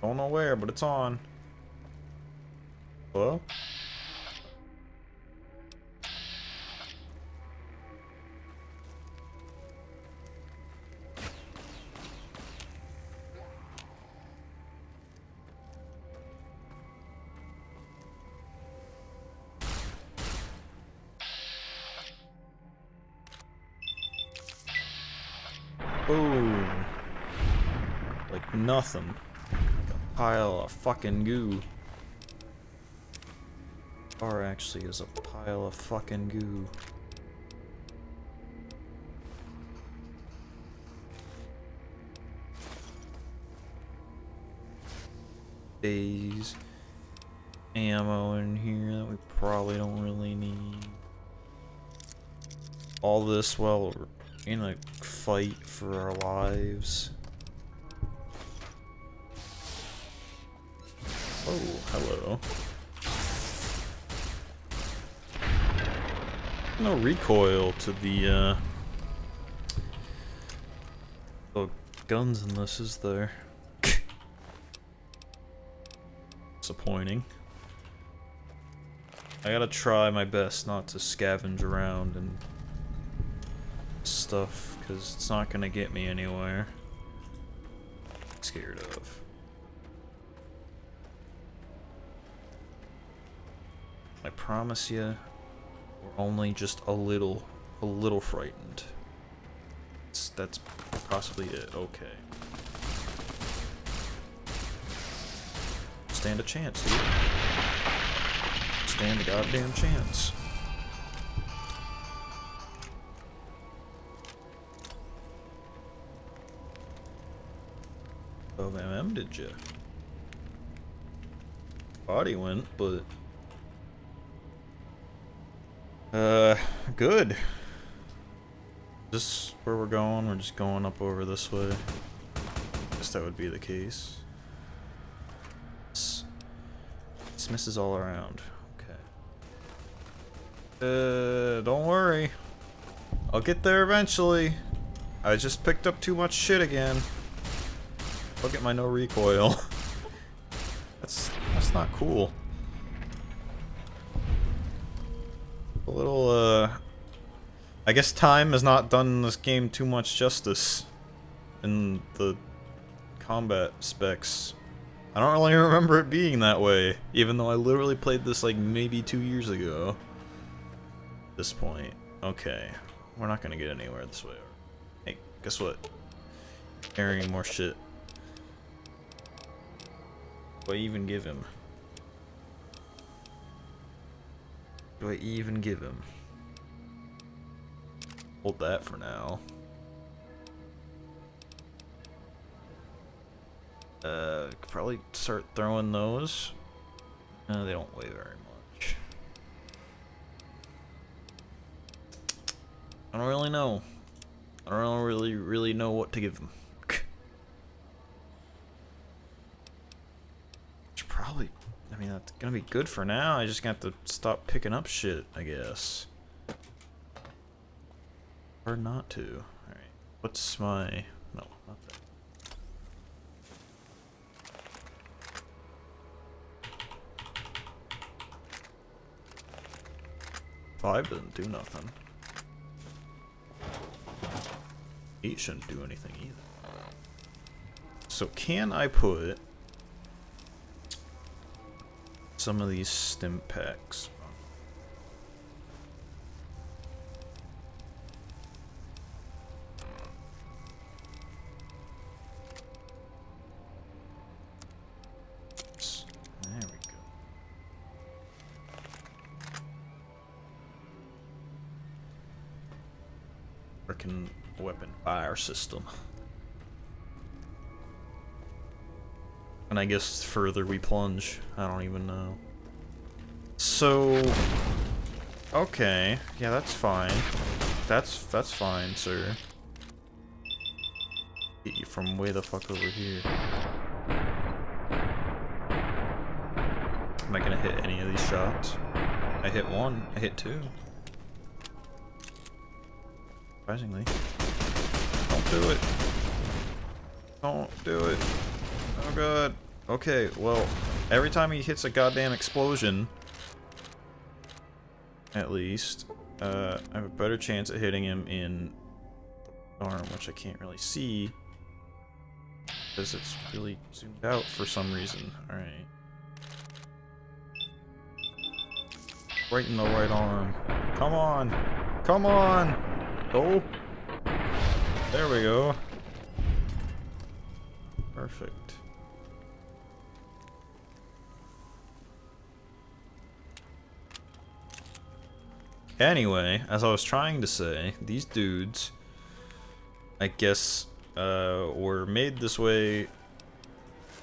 Don't know where, but it's on. Hello? Boom. Like nothing. Like a pile of fucking goo. Or actually is a pile of fucking goo. Days. Ammo in here that we probably don't really need. All this while we're in a fight for our lives. Oh, hello. No recoil to the guns in this, is there? Disappointing. I gotta try my best not to scavenge around and stuff, because it's not gonna get me anywhere. I'm scared of. I promise you, we're only just a little frightened. That's possibly it. Okay. Stand a chance, dude. Stand a goddamn chance. Oh, MM, did ya? Body went, but good. This where we're going? We're just going up over this way. Guess that would be the case. This misses all around. Okay. Don't worry. I'll get there eventually. I just picked up too much shit again. Look at my no recoil. That's not cool. A little, I guess time has not done this game too much justice in the combat specs. I don't really remember it being that way, even though I literally played this like maybe 2 years ago. At this point. Okay. We're not gonna get anywhere this way. Hey, guess what? Carrying more shit. Do I even give him? Do I even give him? Hold that for now. Could probably start throwing those. No, they don't weigh very much. I don't really know. I don't really know what to give them. Which probably, I mean, that's gonna be good for now. I just got to stop picking up shit, I guess. Or not to. Alright. What's my... No, not that. Five doesn't do nothing. 8 shouldn't do anything either. So can I put some of these stim packs on? There we go. Frickin' weapon fire system. And I guess further we plunge. I don't even know. So, okay, yeah, that's fine. That's fine, sir. Get you from way the fuck over here. Am I gonna hit any of these shots? I hit one. I hit two. Surprisingly. Don't do it. Don't do it. Oh god. Okay, well, every time he hits a goddamn explosion, at least, I have a better chance at hitting him in the arm, which I can't really see because it's really zoomed out for some reason. Alright. Right in the right arm. Come on! Come on! Go! There we go. Perfect. Anyway, as I was trying to say, these dudes, I guess, were made this way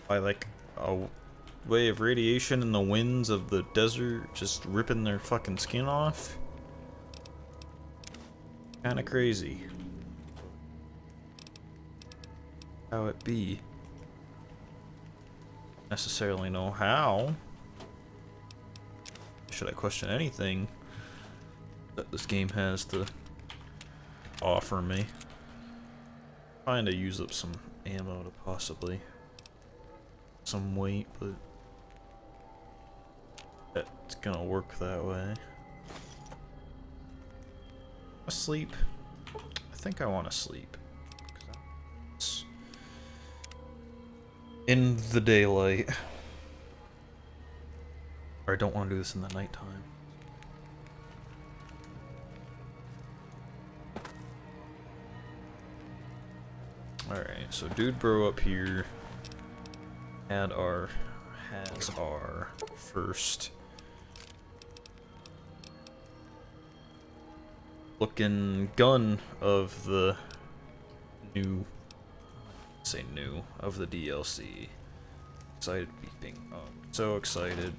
by like a way of radiation in the winds of the desert just ripping their fucking skin off. Kinda crazy. How it be? Necessarily know how. Should I question anything that this game has to offer me? Trying to use up some ammo to possibly some weight, but that's gonna work that way. Sleep. I think I want to sleep. It's in the daylight. Or I don't want to do this in the nighttime. Alright, so Dude Bro up here has our first looking gun of the of the DLC. Excited beeping. Oh, so excited.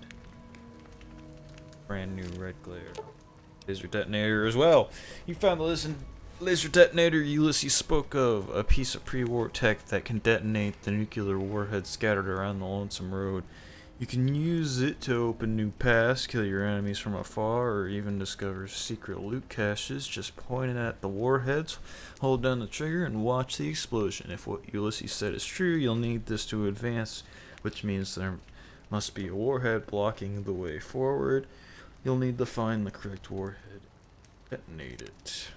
Brand new red glare. Laser detonator as well. You found the laser detonator Ulysses spoke of. A piece of pre-war tech that can detonate the nuclear warhead scattered around the lonesome road. You can use it to open new paths, kill your enemies from afar, or even discover secret loot caches. Just point it at the warheads, hold down the trigger, and watch the explosion. If what Ulysses said is true, you'll need this to advance, which means there must be a warhead blocking the way forward. You'll need to find the correct warhead, detonate it.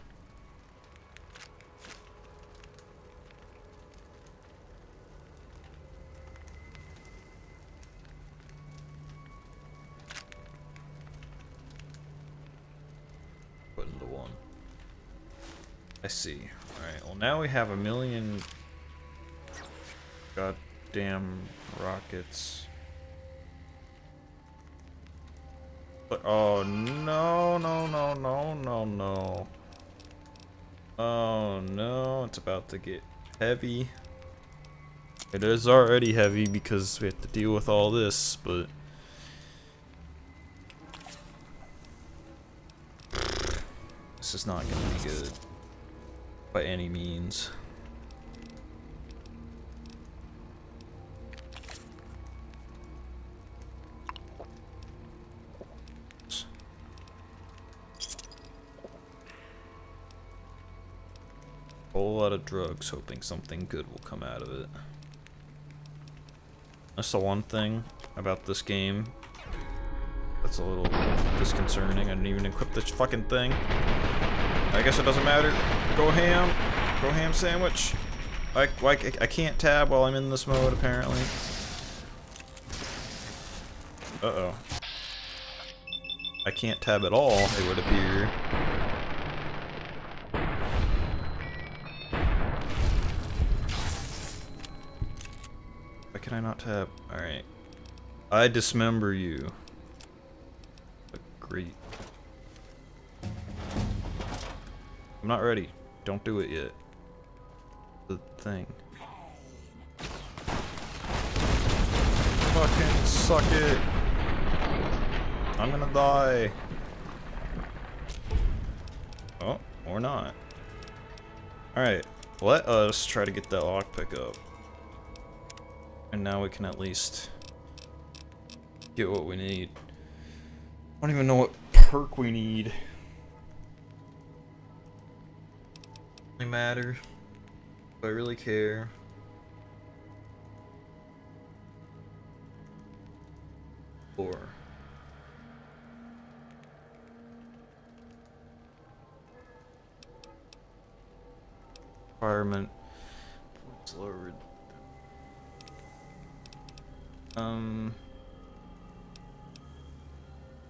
Put into one. I see. Alright, well now we have 1,000,000 goddamn rockets. But, oh no, no, no, no, no, no. Oh no, it's about to get heavy. It is already heavy because we have to deal with all this, but this is not gonna be good by any means. Whole lot of drugs, hoping something good will come out of it. That's the one thing about this game that's a little disconcerting. I didn't even equip this fucking thing. I guess it doesn't matter. Go ham sandwich. I can't tab while I'm in this mode apparently. Uh-oh. I can't tab at all, it would appear. Why can I not tab? Alright. I dismember you. Great. I'm not ready. Don't do it yet. The thing. Fucking suck it. I'm gonna die. Oh, or not. Alright, let us try to get that lockpick up. And now we can at least get what we need. I don't even know what perk we need. Really matter. Do I really care? Or environment points lowered.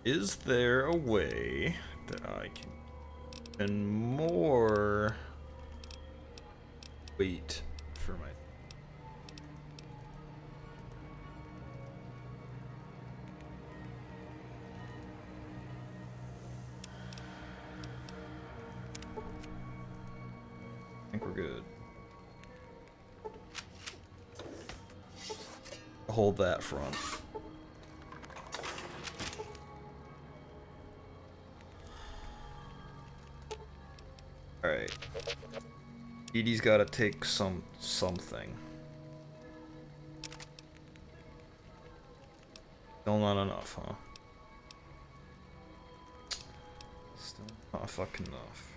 Is there a way that I can spend more weight for my I think we're good. Hold that front. Alright. Edie's gotta take something. Still not enough, huh? Still not fucking enough.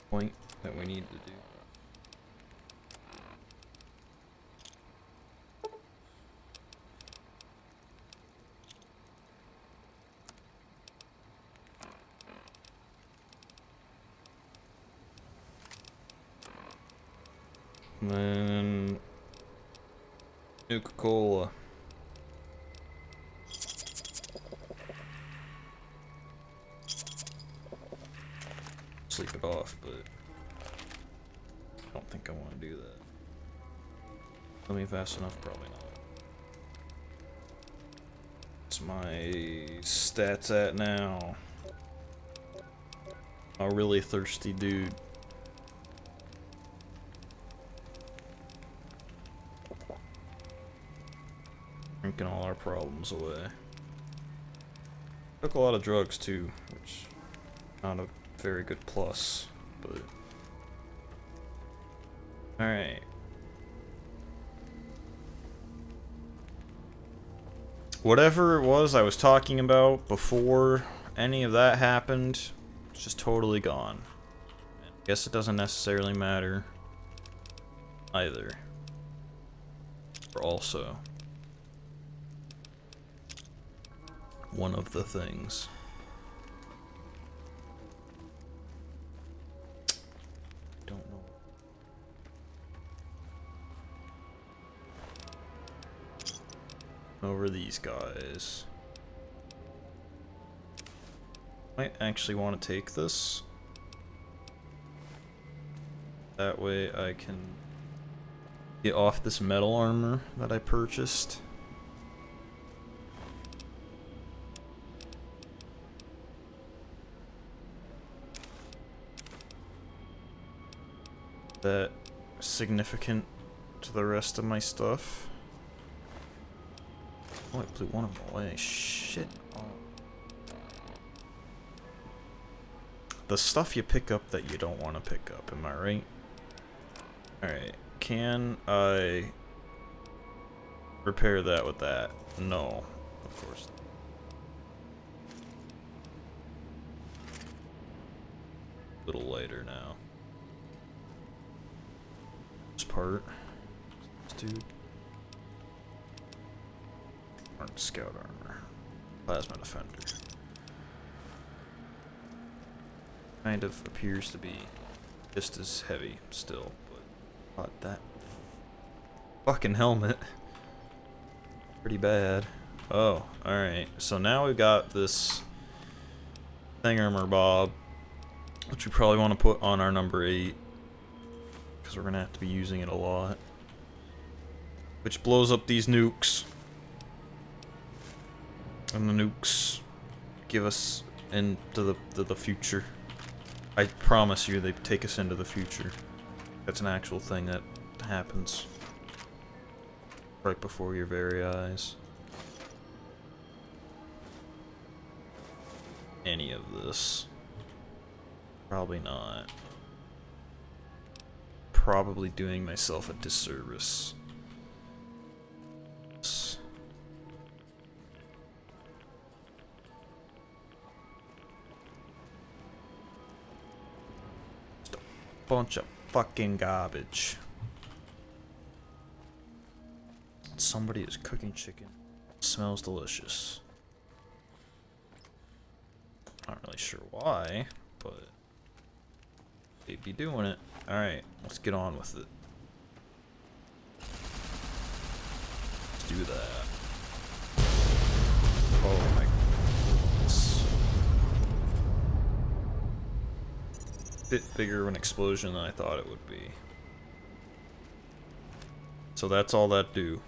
Point that we need to do. And then Nuka-Cola. Sleep it off, but I don't think I want to do that. Let me fast enough, probably not. What's my stats at now? A really thirsty dude. Drinking all our problems away. Took a lot of drugs too, which not a very good plus, but alright. Whatever it was I was talking about before any of that happened, it's just totally gone. I guess it doesn't necessarily matter either. Or also one of the things. Don't know. Over these guys. Might actually want to take this. That way I can get off this metal armor that I purchased. That significant to the rest of my stuff. Oh, I blew one of them away. Shit. Oh. The stuff you pick up that you don't want to pick up, am I right? Alright. Can I repair that with that? No. Of course. A little lighter now. This part. This dude. Scout armor. Plasma defender. Kind of appears to be just as heavy still, but not that fucking helmet. Pretty bad. Oh, alright. So now we've got this thingammerbob, which we probably want to put on our number 8, because we're going to have to be using it a lot. Which blows up these nukes. And the nukes give us into the future. I promise you, they take us into the future. That's an actual thing that happens right before your very eyes. Any of this. Probably not. Probably doing myself a disservice. Bunch of fucking garbage. Somebody is cooking chicken. It smells delicious. Not really sure why, but they'd be doing it. Alright, let's get on with it. Let's do that. Oh my goodness. Bit bigger of an explosion than I thought it would be. So that's all that do.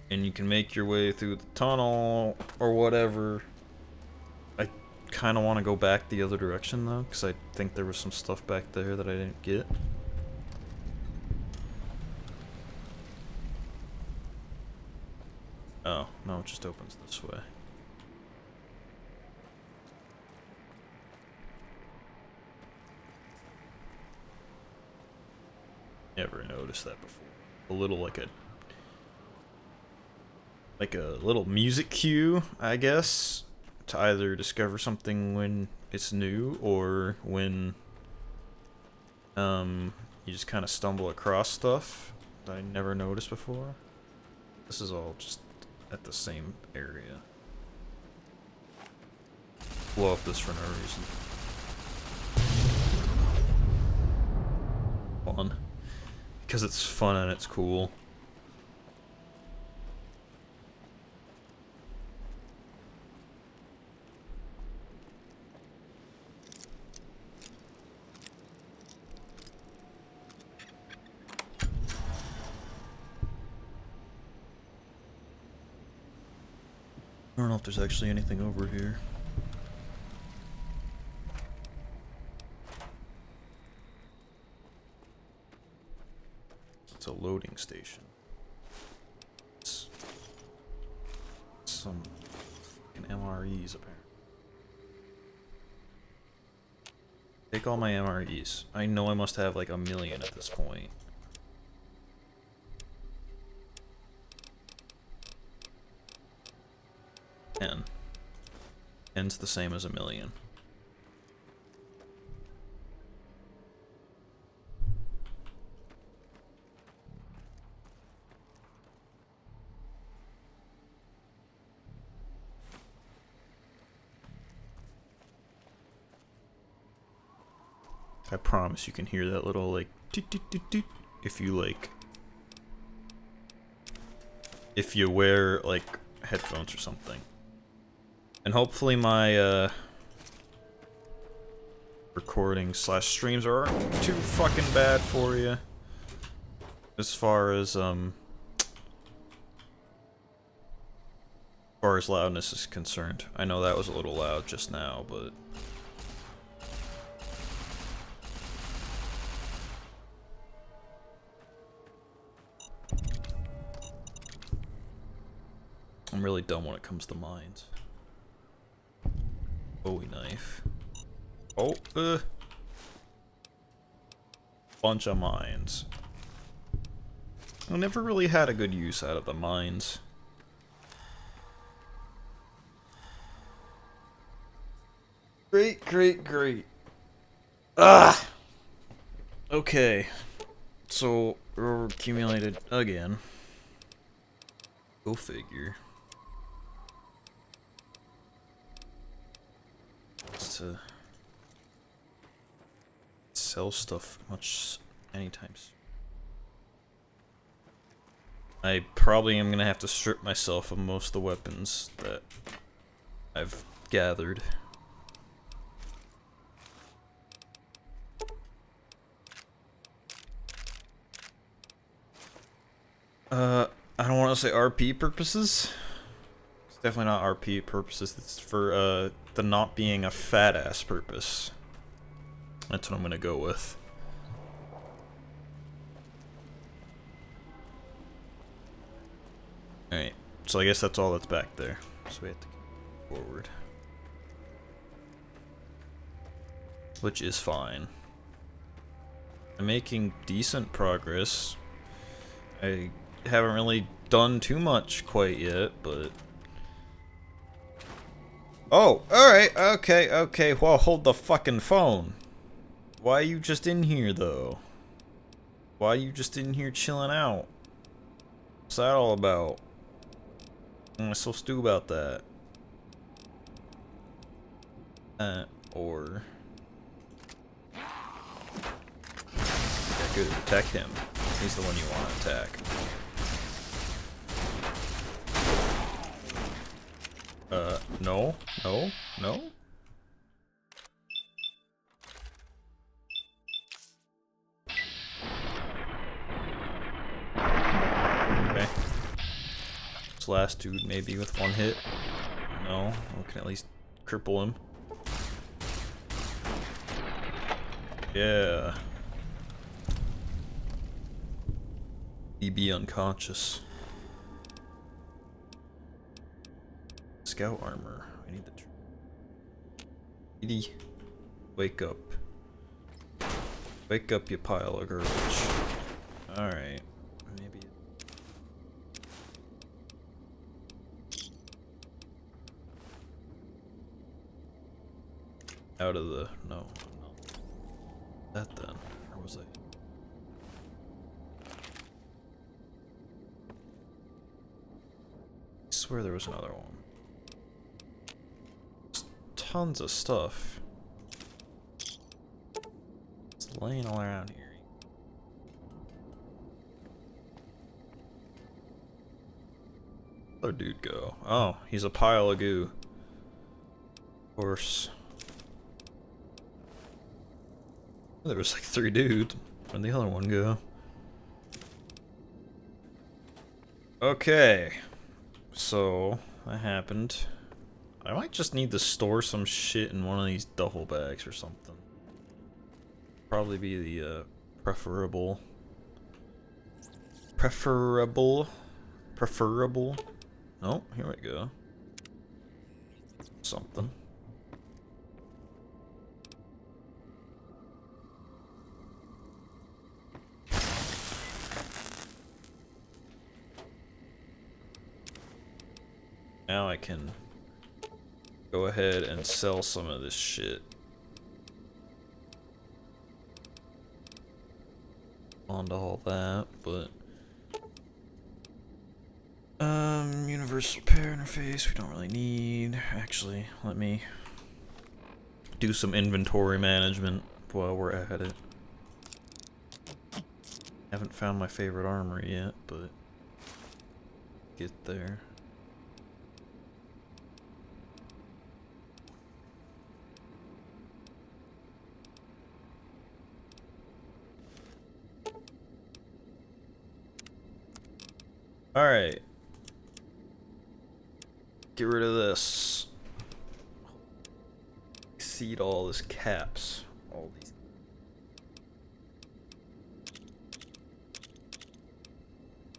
And you can make your way through the tunnel or whatever. I kind of want to go back the other direction though, because I think there was some stuff back there that I didn't get. Oh, no, it just opens this way. Never noticed that before. A little like a little music cue, I guess, to either discover something when it's new or when you just kind of stumble across stuff that I never noticed before. This is all just at the same area. Blow up this for no reason. on. Because it's fun and it's cool. I don't know if there's actually anything over here. It's a loading station. It's some fucking MREs apparently. Take all my MREs. I know I must have like 1,000,000 at this point. N's the same as 1,000,000. I promise you can hear that little like toot, toot, toot, toot, if you wear like headphones or something. And hopefully my recording/streams aren't too fucking bad for you. As far as loudness is concerned. I know that was a little loud just now, but I'm really dumb when it comes to mines. Bowie knife. Oh, bunch of mines. I never really had a good use out of the mines. Great, great, great. Ah! Okay. So, we're accumulated again. Go figure. To sell stuff much anytime soon. I probably am gonna have to strip myself of most of the weapons that I've gathered. I don't want to say RP purposes. It's definitely not RP purposes. It's for the not being a fat ass purpose. That's what I'm gonna go with. Alright, so I guess that's all that's back there. So we have to keep forward. Which is fine. I'm making decent progress. I haven't really done too much quite yet, but... Oh, alright, okay, well, hold the fucking phone. Why are you just in here, though? Why are you just in here chilling out? What's that all about? What am I supposed to do about that? Or... Yeah, good, attack him. He's the one you want to attack. No. Okay. This last dude maybe with one hit. No, we can at least cripple him. Yeah. Be unconscious. Scout armor. I need the. Edie, wake up. Wake up, you pile of garbage. Alright. Maybe. Out of the. No, I'm not. That then. Or was I? I swear there was another one. There's tons of stuff. It's laying all around here. Where'd the dude go? Oh, he's a pile of goo. Of course. There was like 3 dudes. Where'd the other one go? Okay. So, that happened. I might just need to store some shit in one of these duffel bags or something. Probably be the preferable. Preferable. Oh, here we go. Something. Now I can go ahead and sell some of this shit. Onto all that, but universal pair interface we don't really need. Actually, let me do some inventory management while we're at it. Haven't found my favorite armor yet, but get there. Alright. Get rid of this. Exceed all this caps. All these.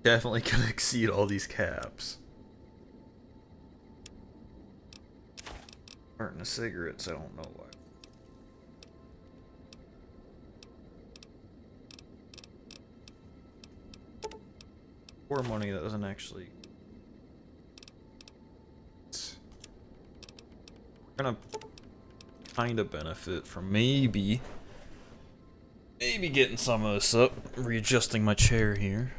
Definitely gonna exceed all these caps. Carton of cigarettes, I don't know why. Or money that doesn't actually. We're gonna kind of benefit from maybe getting some of this up. Readjusting my chair here.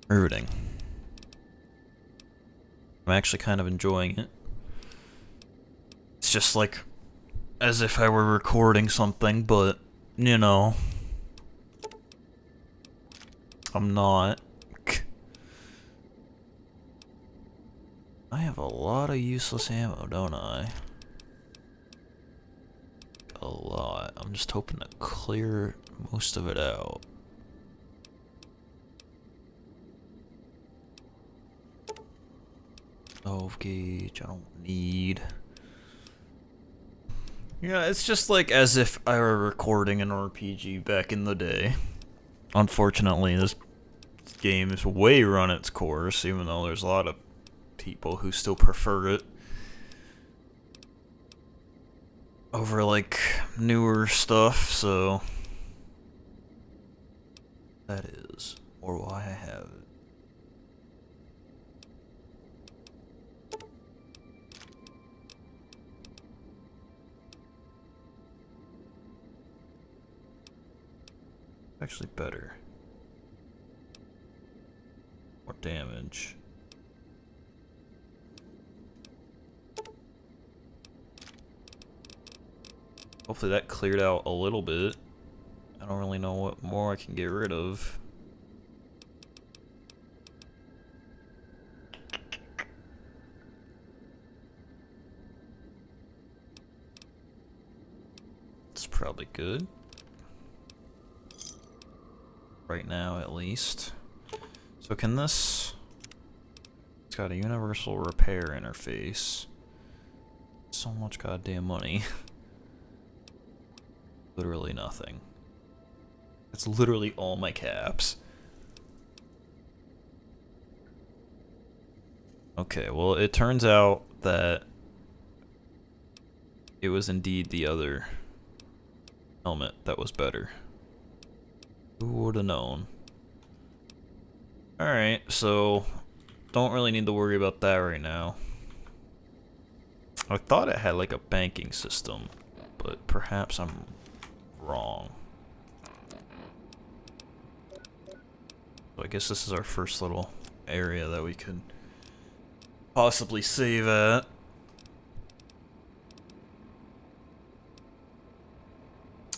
Riveting. I'm actually kind of enjoying it. It's just like as if I were recording something, but, you know, I'm not. I have a lot of useless ammo, don't I? A lot. I'm just hoping to clear most of it out. Gauge, I don't need. Yeah, it's just like as if I were recording an RPG back in the day. Unfortunately, this game is way run its course, even though there's a lot of people who still prefer it over like newer stuff, so that is or why I have it. Actually better. More damage. Hopefully that cleared out a little bit. I don't really know what more I can get rid of. It's probably good. Right now, at least. So can this... It's got a universal repair interface. So much goddamn money. Literally nothing. It's literally all my caps. Okay, well, it turns out that it was indeed the other helmet that was better. Who would have known? Alright, so don't really need to worry about that right now. I thought it had like a banking system, but perhaps I'm wrong. So I guess this is our first little area that we could possibly save at.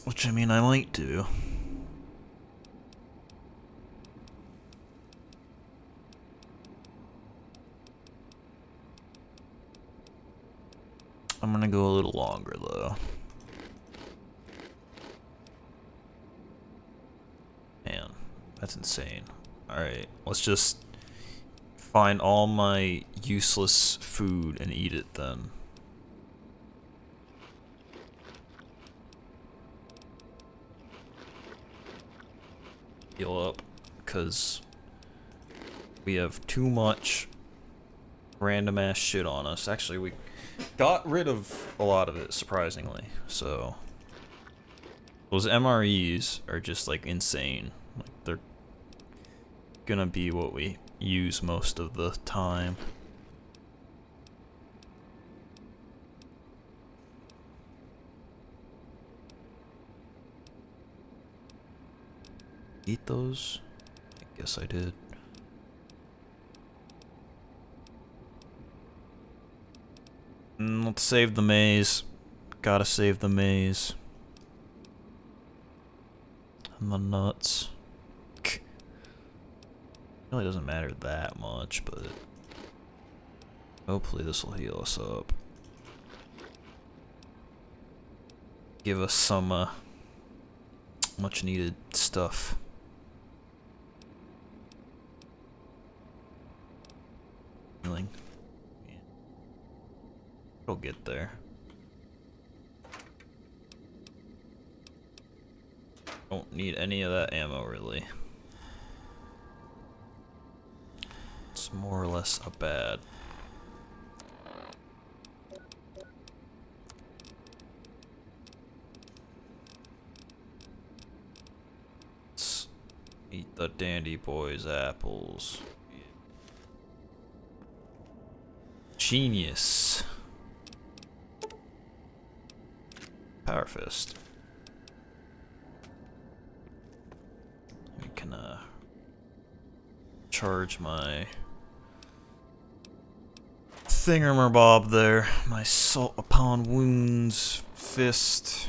Which, I mean, I might do. I'm gonna go a little longer though. Man, that's insane. Alright, let's just find all my useless food and eat it then. Heal up, because we have too much random ass shit on us. Actually, we got rid of a lot of it, surprisingly. So those MREs are just like insane. Like they're gonna be what we use most of the time. Eat those? I guess I did. Let's save the maze. Gotta save the maze. And the nuts. Really doesn't matter that much, but hopefully this will heal us up. Give us some much needed stuff. Healing. Yeah. It'll get there. Don't need any of that ammo really. It's more or less a bad. Let's eat the Dandy Boys apples. Genius. Power Fist. We can charge my thingammerbob there. My salt upon wounds fist.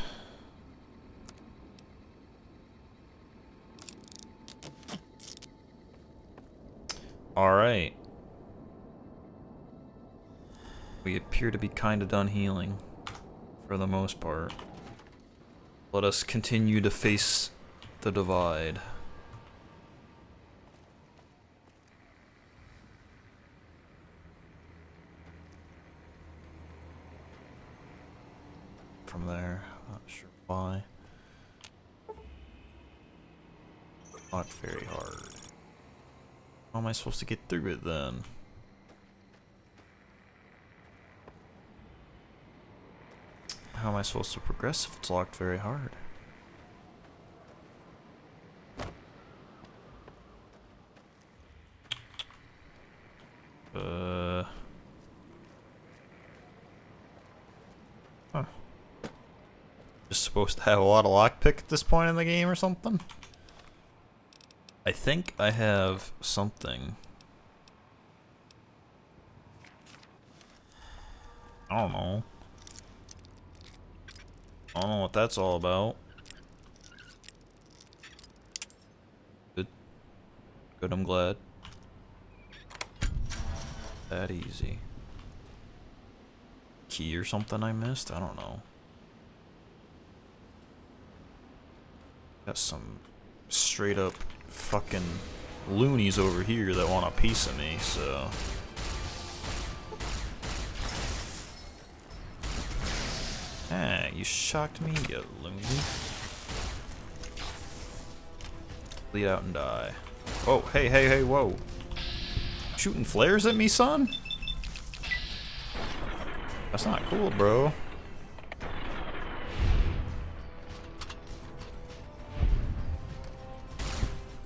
Alright. We appear to be kinda done healing. For the most part. Let us continue to face the divide. From there, not sure why. Not very hard. How am I supposed to get through it then? How am I supposed to progress if it's locked very hard? Huh. Just supposed to have a lot of lockpick at this point in the game or something? I think I have something. I don't know. I don't know what that's all about. Good. Good, I'm glad. That easy. Key or something I missed? I don't know. Got some straight up fucking loonies over here that want a piece of me, so. Ah, you shocked me, you loony. Bleed out and die. Oh, hey, hey, hey, whoa. Shooting flares at me, son? That's not cool, bro.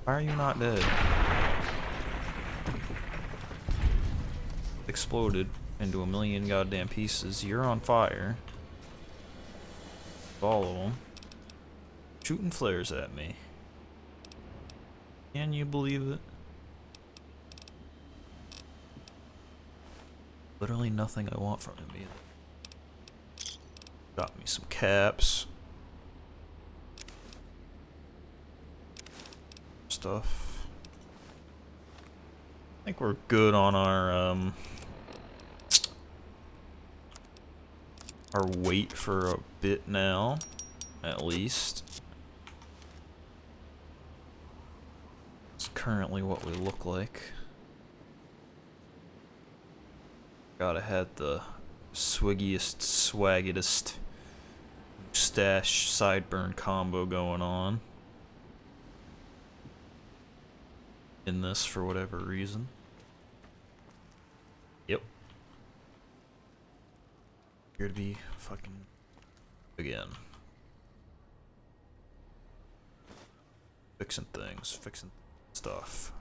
Why are you not dead? Exploded into a million goddamn pieces. You're on fire. All of them. Shooting flares at me. Can you believe it? Literally nothing I want from him either. Got me some caps. Stuff. I think we're good on our our weight for a bit now, at least. It's currently what we look like. Gotta had the swiggiest, swaggedest mustache sideburn combo going on in this for whatever reason. Yep. Here to be fucking again. Fixing things, fixing stuff.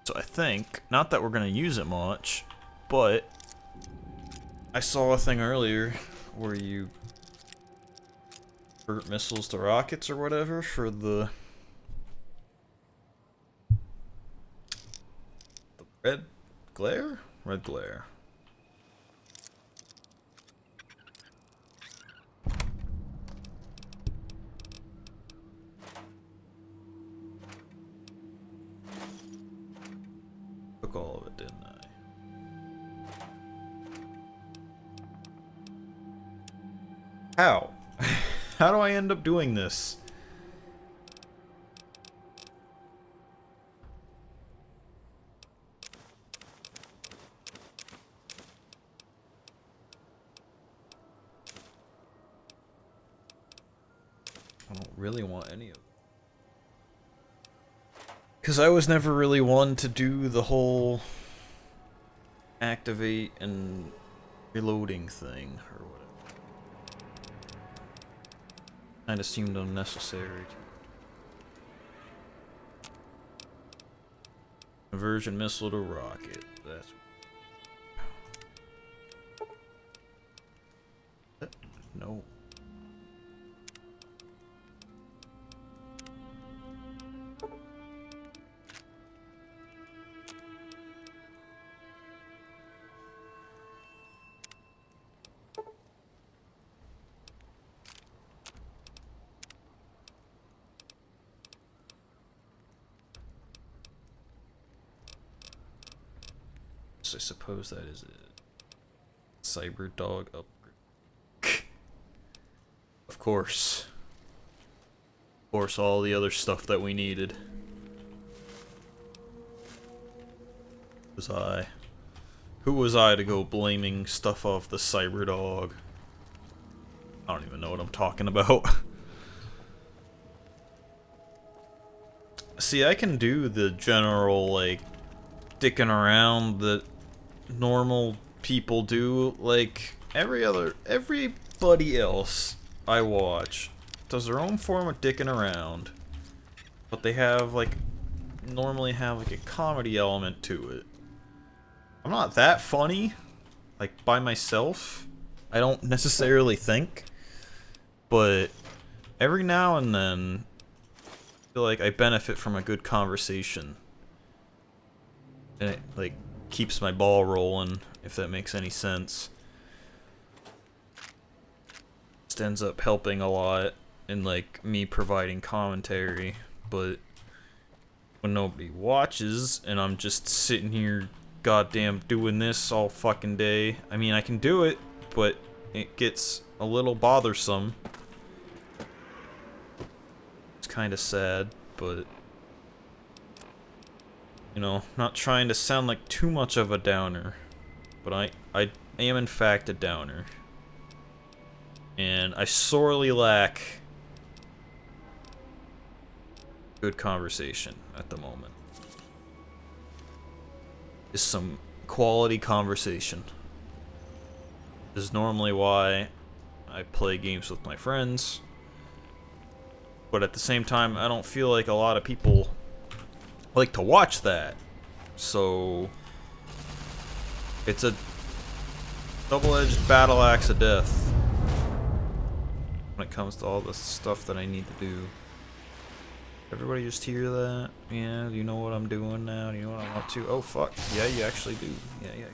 So I think, not that we're gonna use it much, but I saw a thing earlier where you convert missiles to rockets or whatever for the red glare? Red glare. Took all of it, didn't I? How? How do I end up doing this? I don't really want any of it. Because I was never really one to do the whole activate and reloading thing or whatever. Kind of seemed unnecessary. Conversion missile to rocket. That's no. I suppose that is it. Cyber dog upgrade. Of course. Of course, all the other stuff that we needed. Who was I to go blaming stuff off the cyber dog? I don't even know what I'm talking about. See, I can do the general, like, dicking around that normal people do. Like, everybody else I watch does their own form of dicking around, but they have, like, normally have, like, a comedy element to it. I'm not that funny, like, by myself. I don't necessarily think, but every now and then, I feel like I benefit from a good conversation. And it, like, keeps my ball rolling, if that makes any sense. Just ends up helping a lot in, like, me providing commentary, but when nobody watches and I'm just sitting here goddamn doing this all fucking day, I mean, I can do it, but it gets a little bothersome. It's kind of sad, but you know, not trying to sound like too much of a downer, but I am in fact a downer. And I sorely lack good conversation at the moment. Just some quality conversation. This is normally why I play games with my friends, but at the same time, I don't feel like a lot of people like to watch that, so it's a double-edged battle axe of death when it comes to all the stuff that I need to do. Everybody just hear that? Yeah, do you know what I'm doing now? Do you know what I'm up to? Oh fuck, yeah, you actually do. Yeah.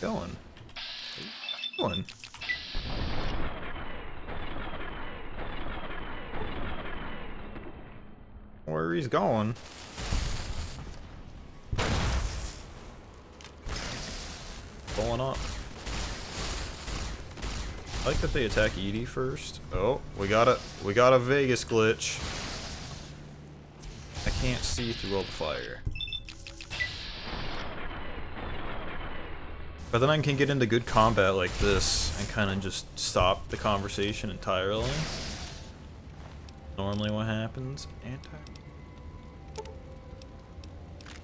Going. Going. Where he's going. going up. I like that they attack Edie first. Oh, we got a Vegas glitch. I can't see through all the fire. But then I can get into good combat like this and kind of just stop the conversation entirely. Normally what happens?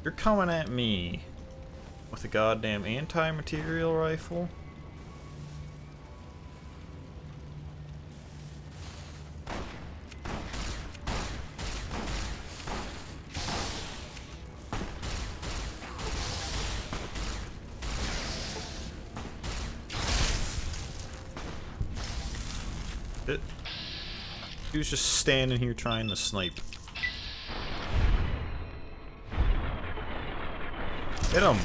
You're coming at me with a goddamn anti-material rifle? He was just standing here trying to snipe. Hit him!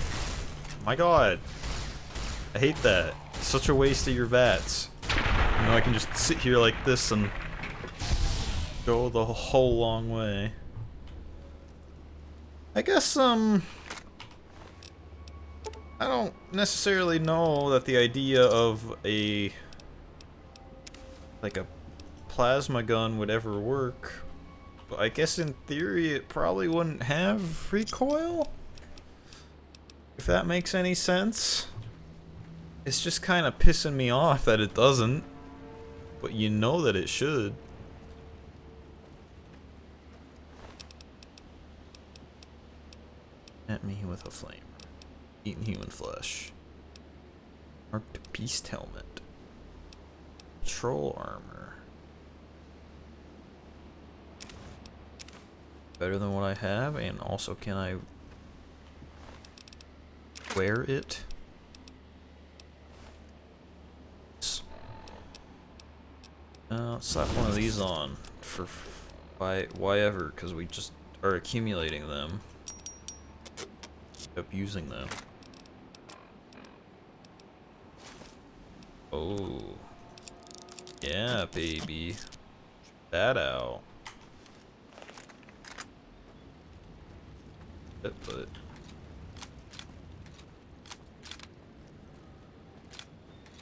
My god. I hate that. It's such a waste of your VATS. You know, I can just sit here like this and go the whole long way. I guess, I don't necessarily know that the idea of like a plasma gun would ever work, but I guess in theory it probably wouldn't have recoil, if that makes any sense. It's just kind of pissing me off that it doesn't, but you know that it should. At me with a flame, eating human flesh, marked beast helmet, troll armor. Better than what I have, and also can I wear it? Let's slap one of these on for why ever, because we just are accumulating them. Up using them. Oh. Yeah, baby. Check that out. But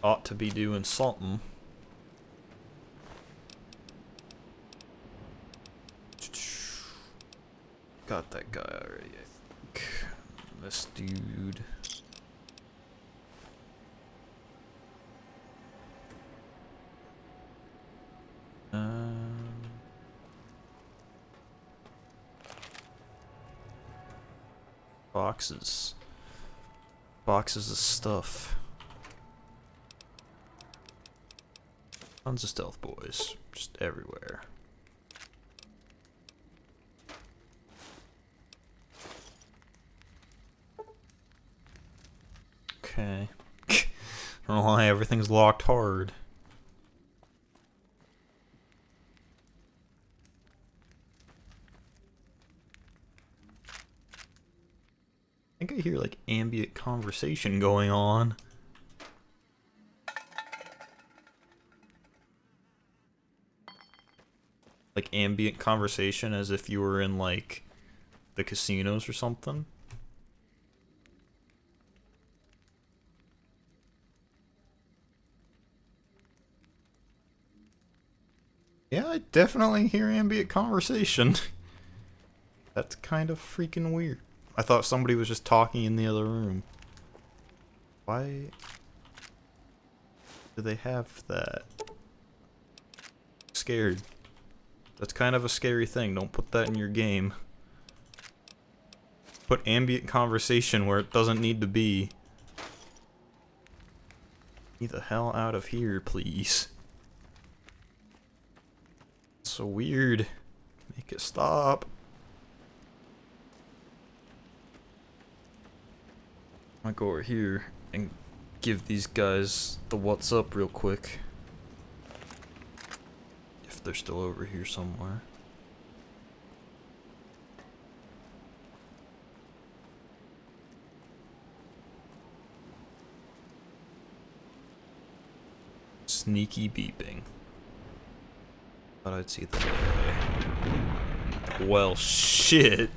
ought to be doing something. Got that guy already, I think. This dude. Boxes. Boxes of stuff. Tons of stealth boys. Just everywhere. Okay. I don't know why everything's locked hard. I think I hear like ambient conversation going on. Like ambient conversation as if you were in like the casinos or something. Yeah, I definitely hear ambient conversation. That's kind of freaking weird. I thought somebody was just talking in the other room. Why do they have that? Scared. That's kind of a scary thing. Don't put that in your game. Put ambient conversation where it doesn't need to be. Get the hell out of here, please. It's so weird. Make it stop. I might go over here and give these guys the what's up real quick. If they're still over here somewhere. Sneaky beeping. Thought I'd see the guy. Well, shit.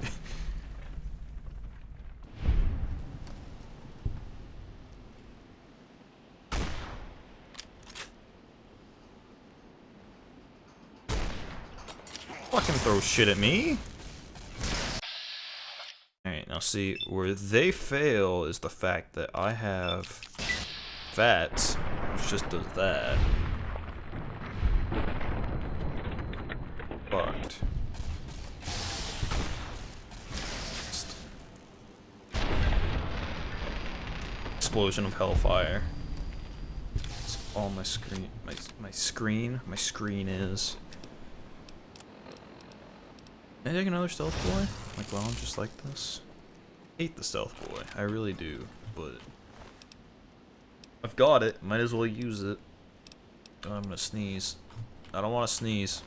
fucking throw shit at me. Alright, now see, where they fail is the fact that I have VATS, which just does that. Fucked. Explosion of hellfire. That's all my screen, my screen is. Can I take another stealth boy? Like, well, I'm just like this. I hate the stealth boy, I really do, but I've got it, might as well use it. Oh, I'm gonna sneeze. I don't want to sneeze.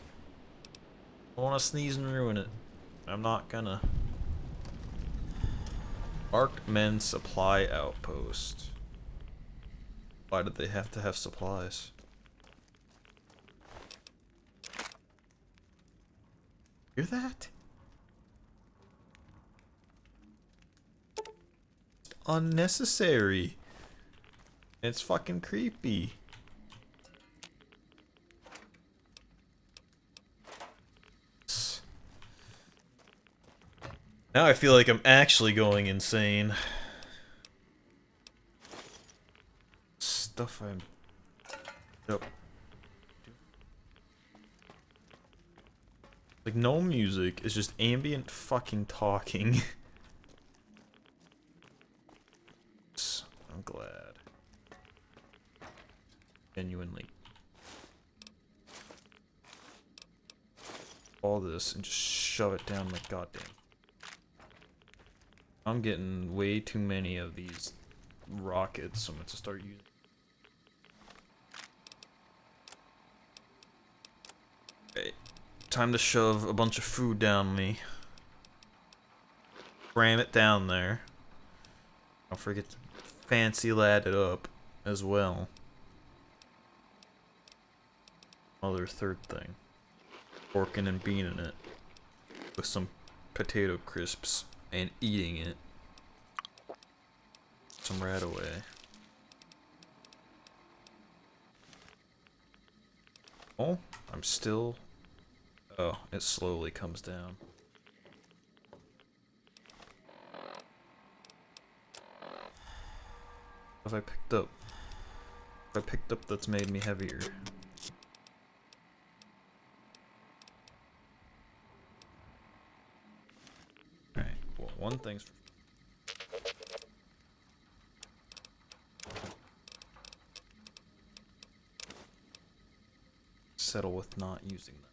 I don't want to sneeze and ruin it. I'm not gonna. Arc Men Supply Outpost. Why did they have to have supplies? Hear that? Unnecessary. It's fucking creepy. Now I feel like I'm actually going insane. Stuff I'm... Yep. Like, no music, it's just ambient fucking talking. I'm glad. Genuinely. All this and just shove it down my goddamn. I'm getting way too many of these rockets, so I'm going to start using. Okay, time to shove a bunch of food down me. Ram it down there. Don't forget to fancy lad it up as well. Other third thing. Porking and beaning it with some potato crisps. And eating it. Some right away. Oh, I'm still... Oh, it slowly comes down. What have I picked up? What have I picked up that's made me heavier? One thing's settle with not using them.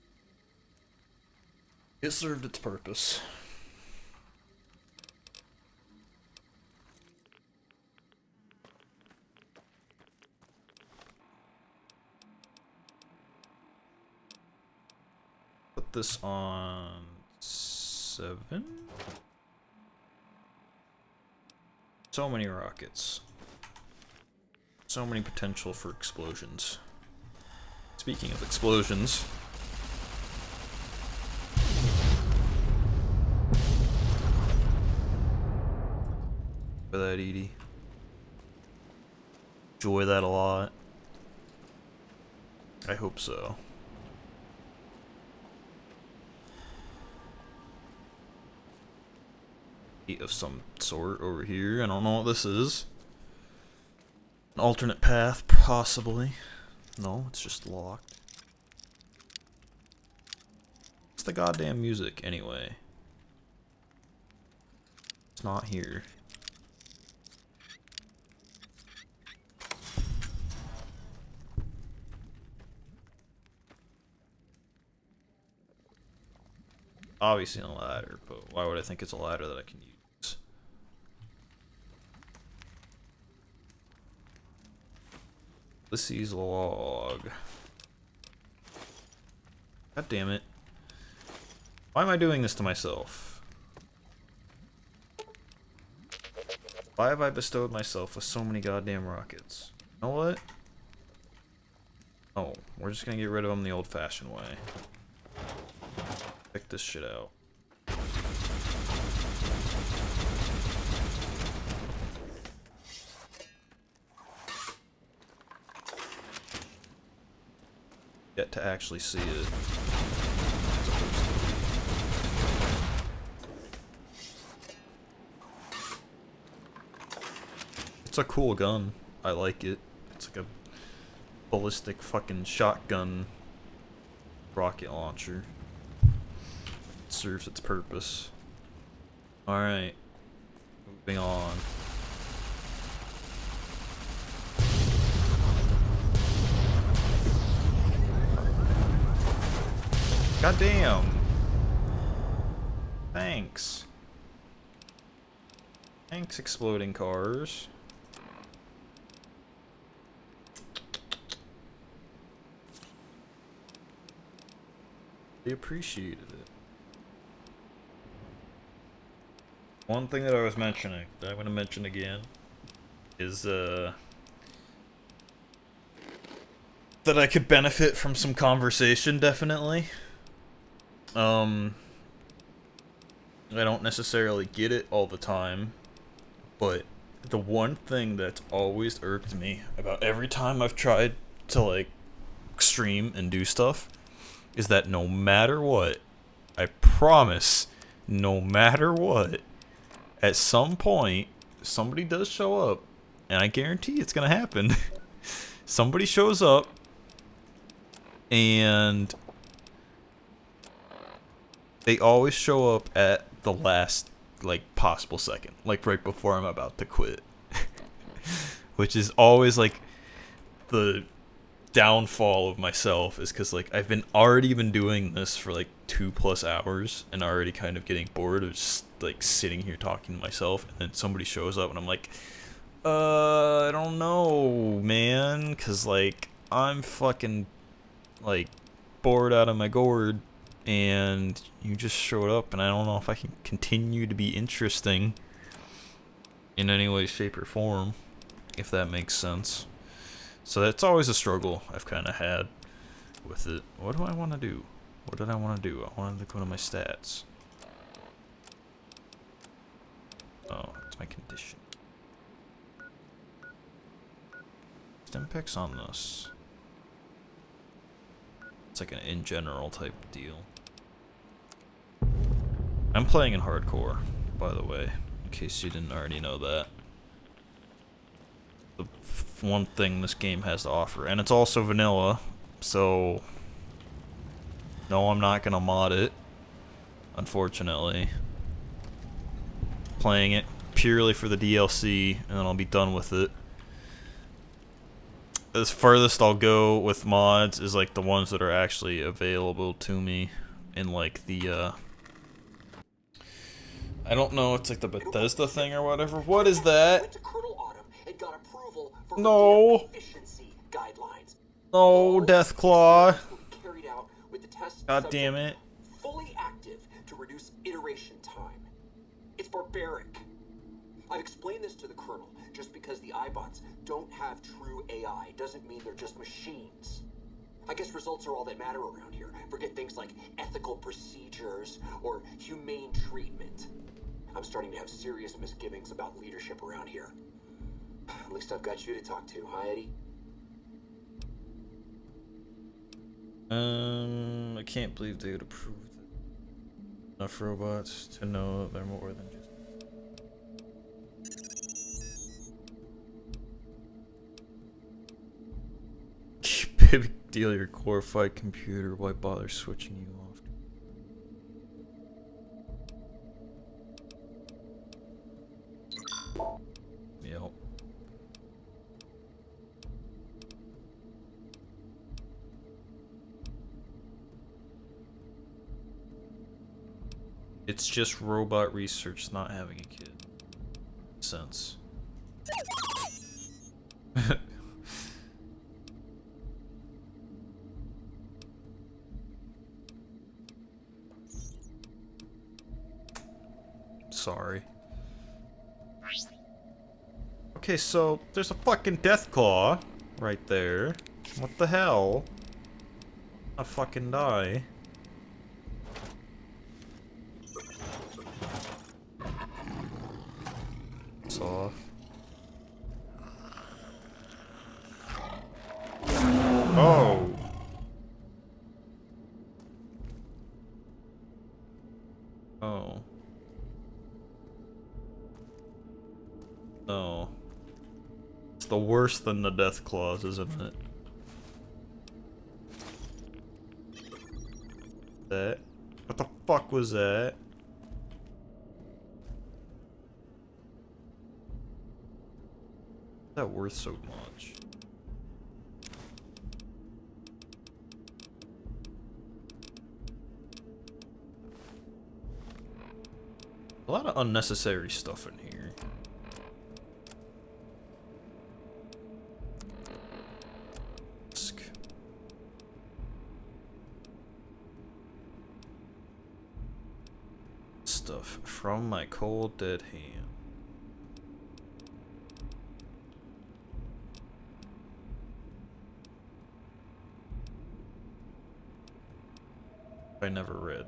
It served its purpose. Put this on 7. So many rockets. So many potential for explosions. Speaking of explosions. For that, Edie. Enjoy that a lot. I hope so. Of some sort over here. I don't know what this is. An alternate path, possibly. No, it's just locked. What's the goddamn music, anyway? It's not here. Obviously on a ladder, but why would I think it's a ladder that I can use? Ulysses log. God damn it. Why am I doing this to myself? Why have I bestowed myself with so many goddamn rockets? You know what? Oh, we're just gonna get rid of them the old-fashioned way. Check this shit out. Yet to actually see it. It's a cool gun. I like it. It's like a ballistic fucking shotgun rocket launcher. It serves its purpose. Alright. Moving on. Goddamn. Thanks. Thanks, exploding cars. They appreciated it. One thing that I was mentioning, that I'm going to mention again, is that I could benefit from some conversation, definitely. I don't necessarily get it all the time, but the one thing that's always irked me about every time I've tried to, like, stream and do stuff is that no matter what, I promise, no matter what, at some point, somebody does show up, and I guarantee it's gonna happen. Somebody shows up, and they always show up at the last, like, possible second. Like, right before I'm about to quit. Which is always, like, the downfall of myself, is because, like, I've already been doing this for, like, 2+ hours, and already kind of getting bored of just, like, sitting here talking to myself, and then somebody shows up, and I'm like, I don't know, man, because, like, I'm fucking, like, bored out of my gourd, and you just showed up, and I don't know if I can continue to be interesting in any way, shape, or form, if that makes sense. So that's always a struggle I've kind of had with it. What do I want to do? What did I want to do? I wanted to go to my stats. Oh, it's my condition. Stimpaks on this. It's like an in general type deal. I'm playing in hardcore, by the way, in case you didn't already know that. The one thing this game has to offer, and it's also vanilla, so no, I'm not gonna mod it, unfortunately. Playing it purely for the DLC, and then I'll be done with it. As furthest I'll go with mods is like the ones that are actually available to me in like the I don't know, it's like the Bethesda thing or whatever. What is that? No. No, Deathclaw. God damn it. Fully active to reduce iteration time. It's barbaric. I've explained this to the Colonel. Just because the iBots don't have true AI doesn't mean they're just machines. I guess results are all that matter around here. Forget things like ethical procedures or humane treatment. I'm starting to have serious misgivings about leadership around here. At least I've got you to talk to, huh, Eddie? I can't believe they would approve enough robots to know they're more than just. Big deal, your core fight computer. Why bother switching you off? Yep. It's just robot research not having a kid. Sense. Sorry. Okay, so there's a fucking Deathclaw right there. What the hell? I'll fucking die. It's off. Oh. Oh. Oh. It's the worse than the death claws, isn't it? That. What the fuck was that? Is that worth so much? A lot of unnecessary stuff in here. Stuff from my cold dead hand. I never read.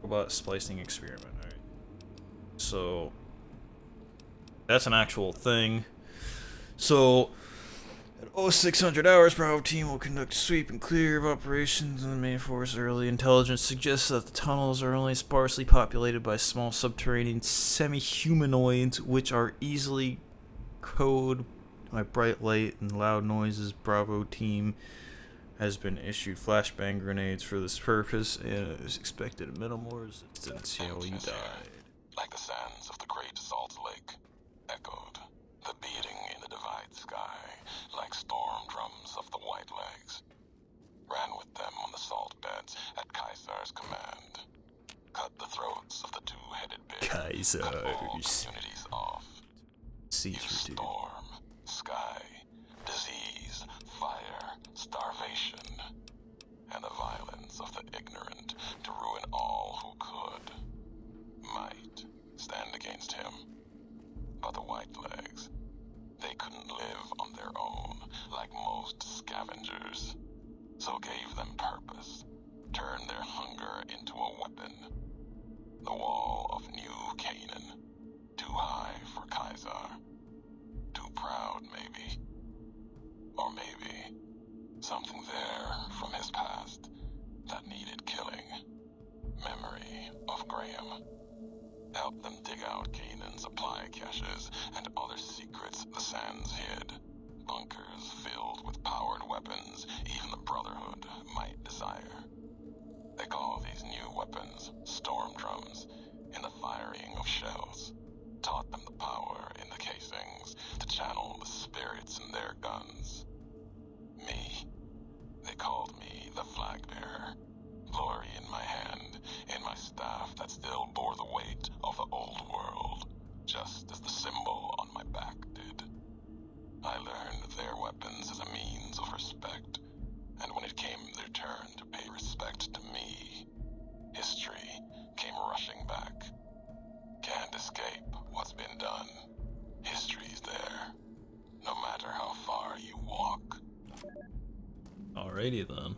Robot splicing experiment. Alright. So that's an actual thing. So at 0600 hours, Bravo team will conduct a sweep and clear of operations in the main force. Early intelligence suggests that the tunnels are only sparsely populated by small subterranean semi-humanoids, which are easily coded by bright light and loud noises. Bravo team has been issued flashbang grenades for this purpose and is expected minimal resistance. Yeah, well, you died. Like the sands of the great salt lake, echoed the beating in the divide sky, like storm drums of the white legs. Ran with them on the salt beds at Caesar's command. Cut the throats of the two-headed bitch. Kaisers. Cut all communities off. Caesar, dude. Storm, sky, disease, fire, starvation, and the violence of the ignorant to ruin all who could. Might stand against him. But the white legs, they couldn't live on their own like most scavengers. So gave them purpose, turned their hunger into a weapon. The wall of New Canaan, too high for Caesar. Too proud, maybe. Or maybe something there from his past that needed killing. Memory of Graham. Help them dig out Canaan's supply caches and other secrets the sands hid. Bunkers filled with powered weapons even the Brotherhood might desire. They call these new weapons storm drums in the firing of shells. Taught them the power in the casings to channel the spirits in their guns. Me, they called me the flag bearer. Glory in my hand, in my staff that still bore the weight of the old world, just as the symbol on my back did. I learned their weapons as a means of respect, and when it came their turn to pay respect to me, history came rushing back. Can't escape what's been done. History's there, no matter how far you walk. Alrighty then.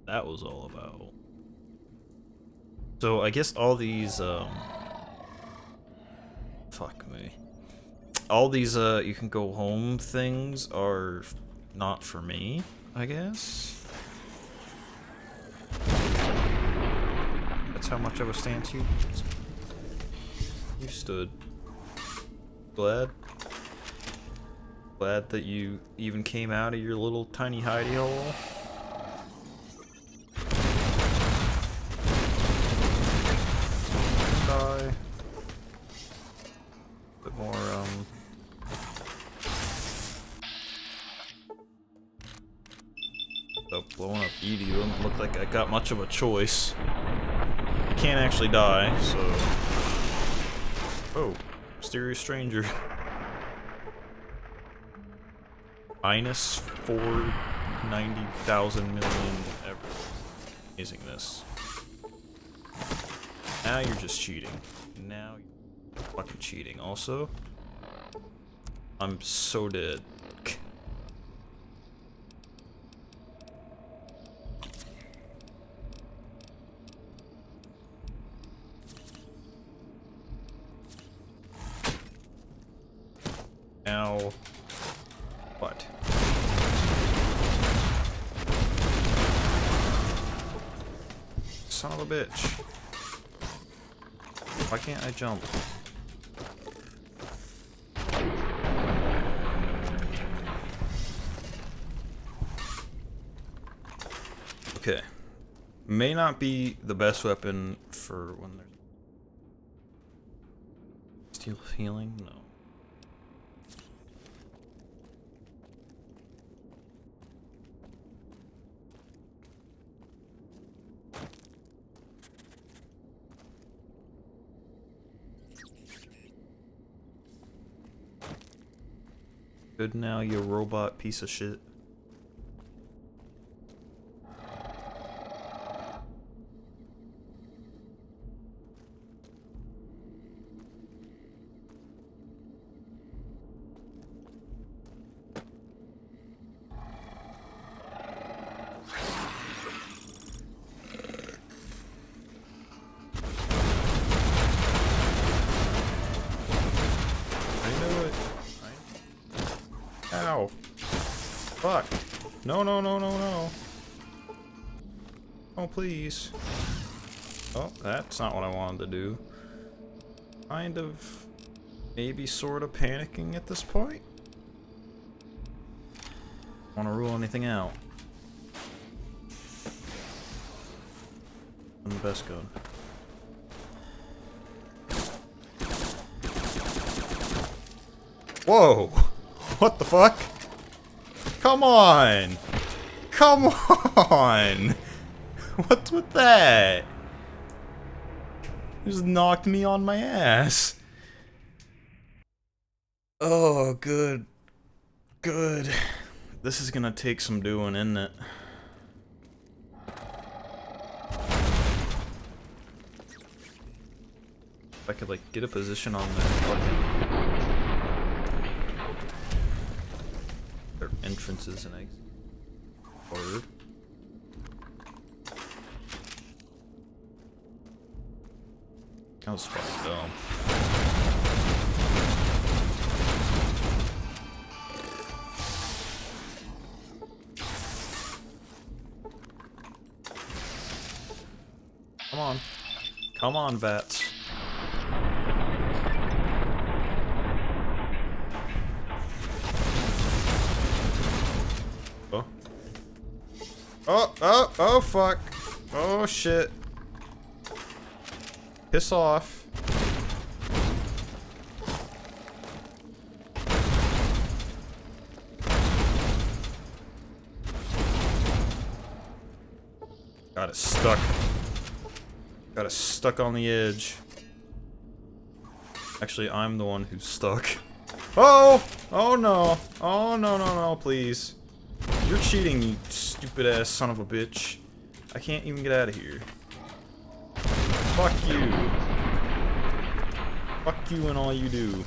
That was all about. So I guess all these fuck me. All these you can go home things are not for me, I guess. That's how much of a stance you stood. Glad that you even came out of your little tiny hidey hole. Die. Bit more blowing up Edie doesn't look like I got much of a choice. I can't actually die, so. Oh, mysterious stranger. Minus 490,000 million ever. Amazingness. Now you're just cheating. Now you're fucking cheating. Also, I'm so dead. Now, what? Son of a bitch. Why can't I jump? Okay. May not be the best weapon for when there's... Steel healing? No. Good now, you robot piece of shit. Ow. Fuck. No, no, no, no, no. Oh, please. Oh, that's not what I wanted to do. Kind of, maybe sort of panicking at this point. Want to rule anything out. I'm the best gun. Whoa! What the fuck? Come on! Come on! What's with that? Just knocked me on my ass. Oh, good. Good. This is gonna take some doing, isn't it? If I could, like, get a position on their fucking... their entrances and exits. Word. That was fucking dumb. Come on. Come on, Vats. Oh. Oh, fuck. Oh, shit. Piss off. Got it stuck. Got it stuck on the edge. Actually, I'm the one who's stuck. Oh! Oh no. Oh no, no, no, please. You're cheating, you stupid ass son of a bitch. I can't even get out of here. Fuck you. Fuck you and all you do.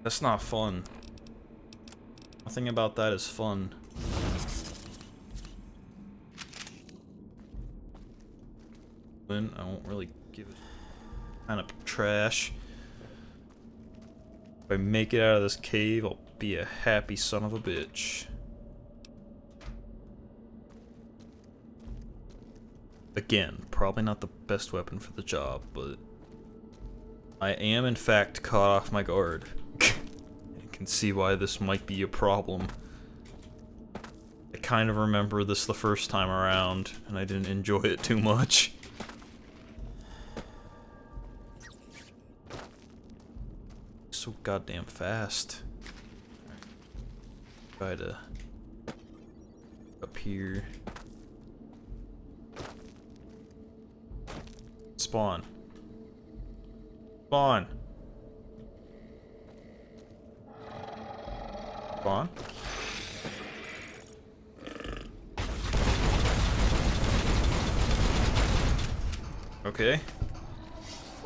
That's not fun. Nothing about that is fun. I won't really give it kind of trash. If I make it out of this cave, I'll be a happy son of a bitch. Again, probably not the best weapon for the job, but I am in fact caught off my guard. You can see why this might be a problem. I kind of remember this the first time around, and I didn't enjoy it too much. So goddamn fast. Try to up here. Spawn. Spawn. Spawn. Okay.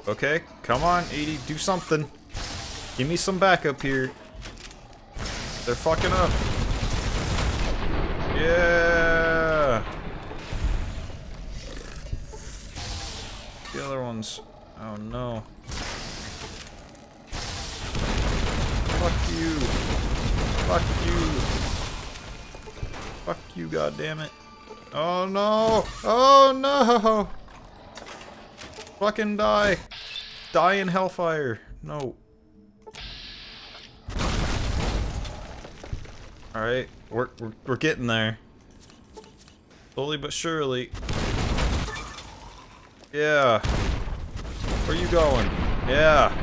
Okay, come on, 80, do something. Give me some backup here. They're fucking up. Yeah. The other ones. Oh no. Fuck you. Fuck you. Fuck you, goddammit. Oh no. Oh no. Fucking die. Die in hellfire. No. Alright, we're getting there. Slowly but surely. Yeah. Where you going? Yeah.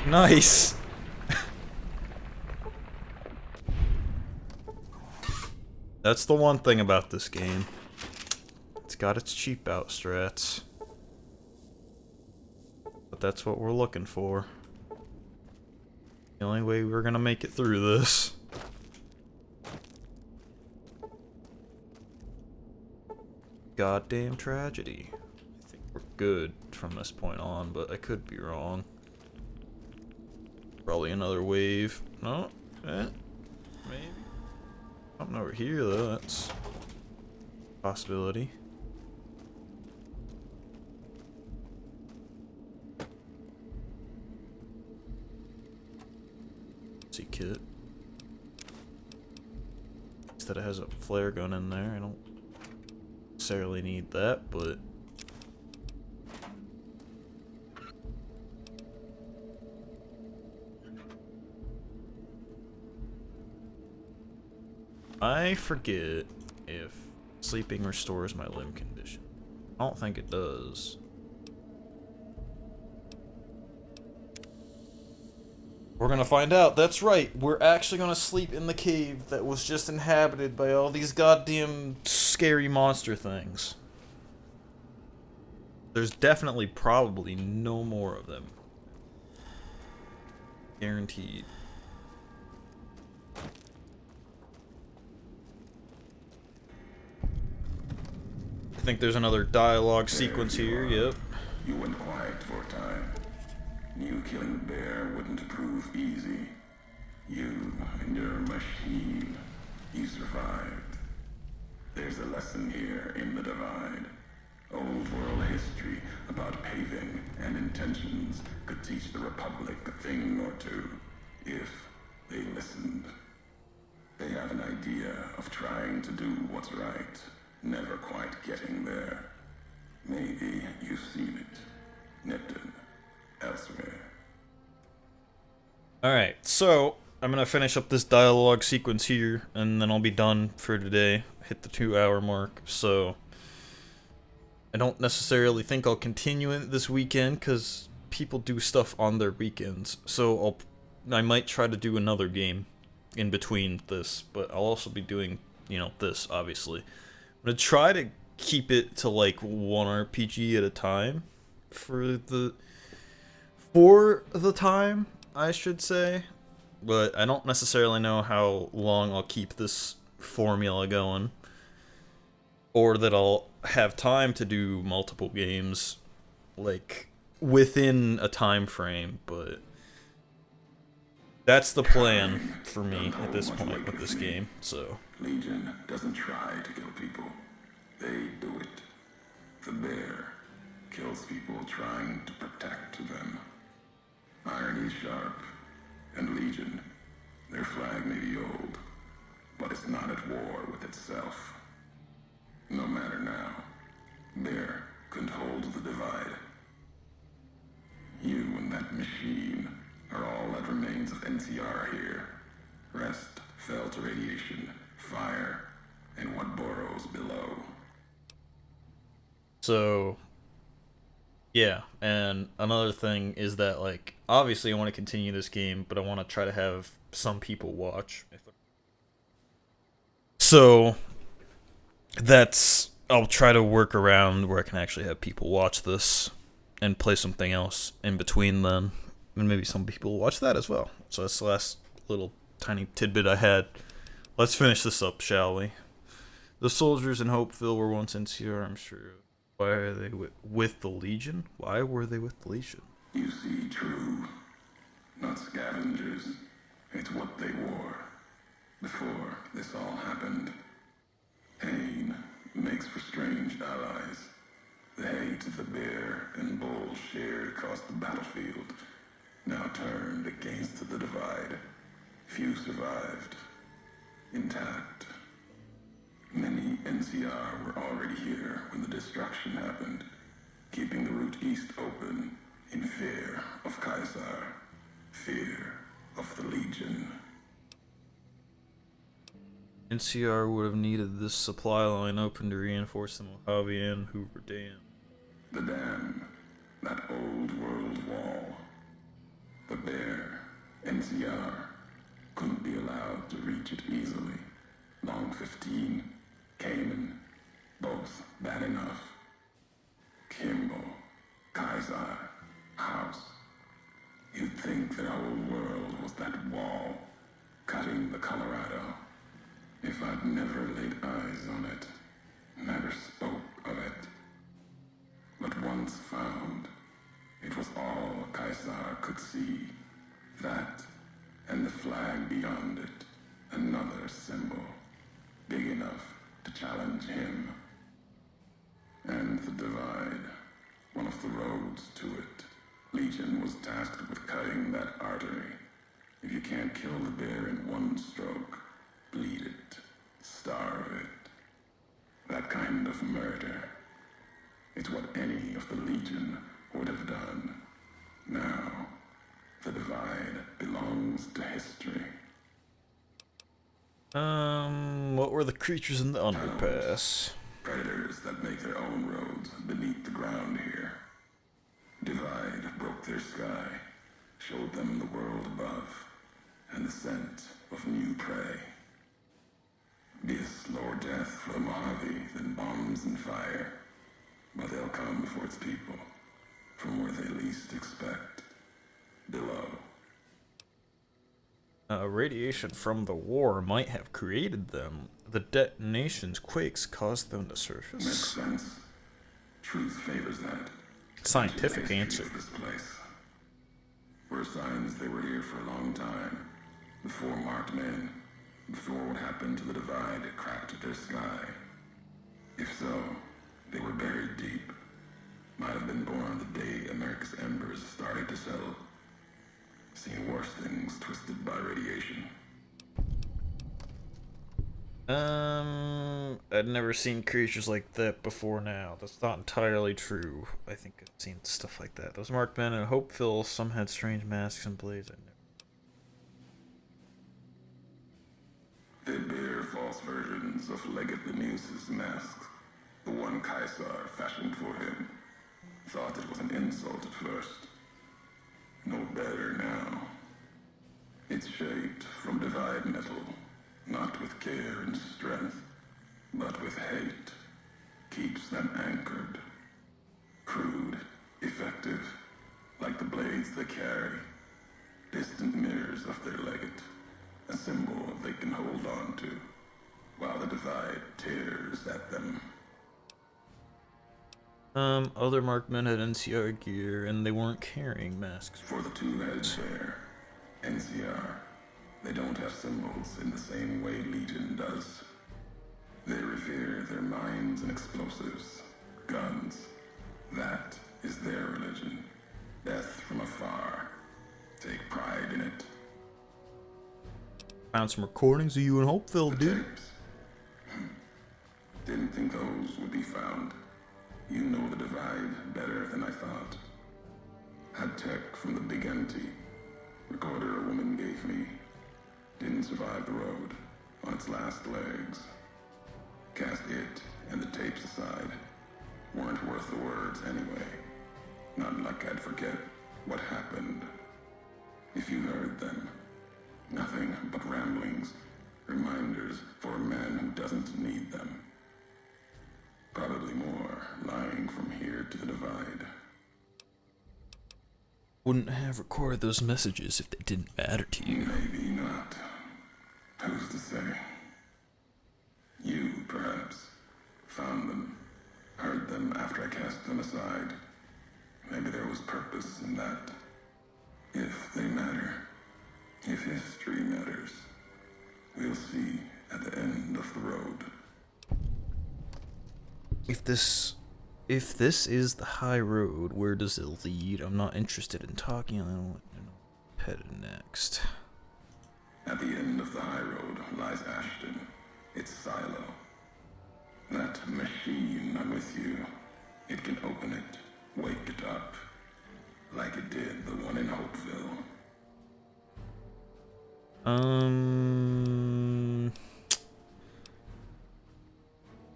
Nice. That's the one thing about this game. It's got its cheap out strats. But that's what we're looking for. The only way we're gonna make it through this. Goddamn tragedy. I think we're good from this point on, but I could be wrong. Probably another wave. No? Maybe. Something over here though, that's a possibility. See kit. Instead it has a flare gun in there. I don't necessarily need that, but I forget if sleeping restores my limb condition. I don't think it does. We're gonna find out. That's right. We're actually gonna sleep in the cave that was just inhabited by all these goddamn scary monster things. There's definitely probably no more of them. Guaranteed. I think there's another dialogue sequence here, yep. You went quiet for a time. Knew killing the bear wouldn't prove easy. You and your machine, you survived. There's a lesson here in the Divide. Old world history about paving and intentions could teach the Republic a thing or two, if they listened. They have an idea of trying to do what's right, never quite getting there. Maybe you've seen it. Nipton. Elsewhere. Alright, so I'm gonna finish up this dialogue sequence here, and then I'll be done for today. Hit the 2-hour mark, so I don't necessarily think I'll continue it this weekend, because people do stuff on their weekends. So I might try to do another game in between this, but I'll also be doing, you know, this, obviously. I'm gonna try to keep it to like one RPG at a time for the time, I should say, but I don't necessarily know how long I'll keep this formula going, or that I'll have time to do multiple games, like, within a time frame, but that's the plan for me at this point with this game, so. Legion doesn't try to kill people. They do it. The bear kills people trying to protect them. Irony's sharp, and Legion, their flag may be old, but it's not at war with itself. No matter now, Bear couldn't hold the Divide. You and that machine are all that remains of NCR here. Rest fell to radiation, fire, and what burrows below. So, yeah, and another thing is that, like, obviously I want to continue this game, but I want to try to have some people watch. So, I'll try to work around where I can actually have people watch this and play something else in between then, and maybe some people will watch that as well. So that's the last little tiny tidbit I had. Let's finish this up, shall we? The soldiers in Hopeville were once NCR, I'm sure. Why are they with the Legion? Why were they with the Legion? You see, true. Not scavengers. It's what they wore. Before this all happened. Pain makes for strange allies. The hate the bear and bull shared across the battlefield now turned against the Divide. Few survived. Intact. Many NCR were already here when the destruction happened, keeping the route east open in fear of Caesar, fear of the Legion. NCR would have needed this supply line open to reinforce the Mojave and Hoover Dam. The dam, that old world wall. The bear, NCR, couldn't be allowed to reach it easily. Long 15, Cayman, both bad enough. Kimball, Kaiser, House. You'd think their whole world was that wall, cutting the Colorado. If I'd never laid eyes on it, never spoke of it. But once found, it was all Kaiser could see. That, and the flag beyond it, another symbol, big enough to challenge him. And the divide, one of the roads to it. Legion was tasked with cutting that artery. If you can't kill the bear in one stroke, bleed it, starve it. That kind of murder. It's what any of the Legion would have done. Now, the divide belongs to history. What were the creatures in the underpass? Predators that make their own roads beneath the ground here. Divide broke their sky, showed them the world above, and the scent of new prey. Be a slower death for the Mojave than bombs and fire, but they'll come for its people, from where they least expect, below. Radiation from the war might have created them. The detonation's quakes caused them to Makes surface. sense. Truth favors that. Scientific History answer. of this place. Were signs they were here for a long time, before marked men, before what happened to the divide cracked their sky. If so, they were buried deep. Might have been born the day America's embers started to settle. Seen worse things twisted by radiation. I'd never seen creatures like that before now. That's not entirely true. I think I've seen stuff like that. Those marked men in Hopeville, some had strange masks and blades. They bear false versions of Legate Bemuse's mask. The one Kaiser fashioned for him. Thought it was an insult at first. No better now. It's shaped from divide metal, not with care and strength, but with hate. Keeps them anchored. Crude, effective, like the blades they carry. Distant mirrors of their legate, a symbol they can hold on to, while the divide tears at them. Other marked men had NCR gear, and they weren't carrying masks. For the two heads there, NCR, they don't have symbols in the same way Legion does. They revere their mines and explosives, guns. That is their religion. Death from afar. Take pride in it. Found some recordings of you in Hopeville, The dude. tapes. Didn't think those would be found. You know the divide better than I thought. Had tech from the big empty. Recorder a woman gave me. Didn't survive the road. On its last legs. Cast it and the tapes aside. Weren't worth the words anyway. Not like I'd forget what happened. If you heard them. Nothing but ramblings. Reminders for a man who doesn't need them. Probably more lying from here to the divide. Wouldn't have recorded those messages if they didn't matter to you. Maybe not. Who's to say? You, perhaps, found them, heard them after I cast them aside. Maybe there was purpose in that. If they matter, if history matters, we'll see at the end of the road. If this is the high road, where does it lead? I'm not interested in talking. I don't know. Headed next. At the end of the high road lies Ashton, its silo. That machine I'm with you, it can open it, wake it up, like it did the one in Hopeville.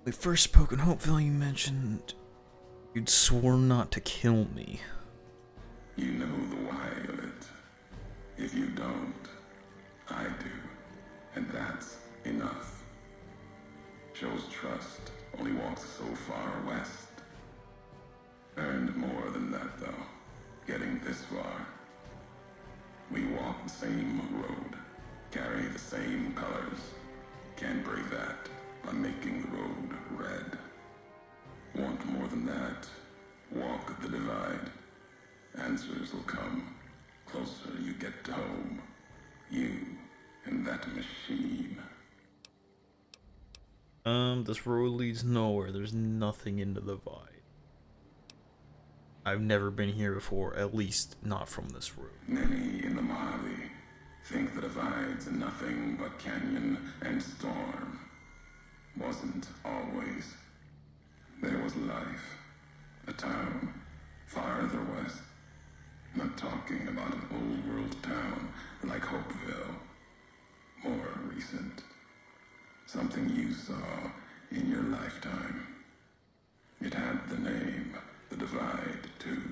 We first spoke in Hopeville, you mentioned you'd sworn not to kill me. You know the why of it. If you don't, I do. And that's enough. Shows trust only walks so far west. Earned more than that, though, getting this far. We walk the same road, carry the same colors. Can't break that by making the road red. Want more than that? Walk the divide. Answers will come. Closer you get to home. You and that machine. This road leads nowhere. There's nothing in the divide. I've never been here before, at least not from this road. Many in the Mojave think the divide's nothing but canyon and storm. Wasn't always. There was life. A town farther west. Not talking about an old world town like Hopeville. More recent. Something you saw in your lifetime. It had the name, the divide, too.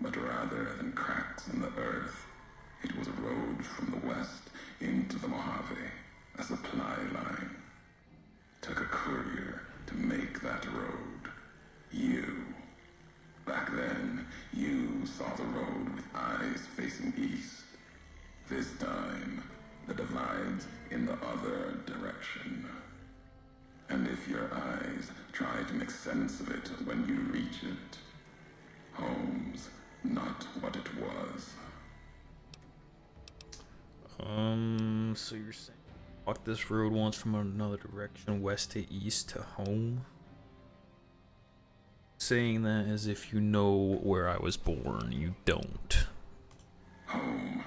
But rather than cracks in the earth, it was a road from the west into the Mojave, a supply line. Took a courier to make that road. You. Back then, you saw the road with eyes facing east. This time, the divide's in the other direction. And if your eyes try to make sense of it when you reach it, home's not what it was. So you're saying walk this road once from another direction, west to east to home? Saying that as if you know where I was born, you don't. Home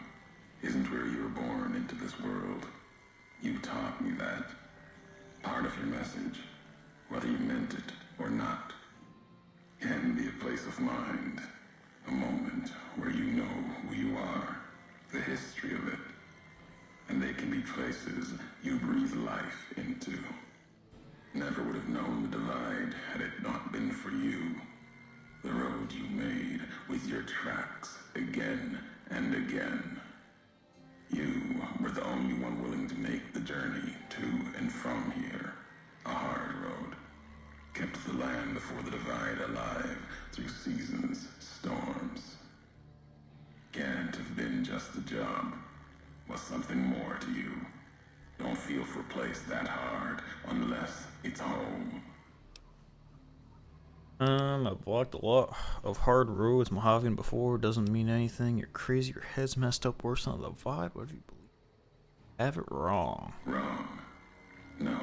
isn't where you were born into this world. You taught me that. Part of your message, whether you meant it or not, can be a place of mind. A moment where you know who you are, the history of it. And they can be places you breathe life into. Never would have known the divide had it not been for you. The road you made with your tracks again and again. You were the only one willing to make the journey to and from here. A hard road. Kept the land before the divide alive through seasons, storms. Can't have been just a job. Was something more to you. Don't feel for a place that hard unless it's home. I've walked a lot of hard roads, Mojave before. Doesn't mean anything. You're crazy. Your head's messed up worse than the divide. What do you believe? Have it wrong. Wrong. No.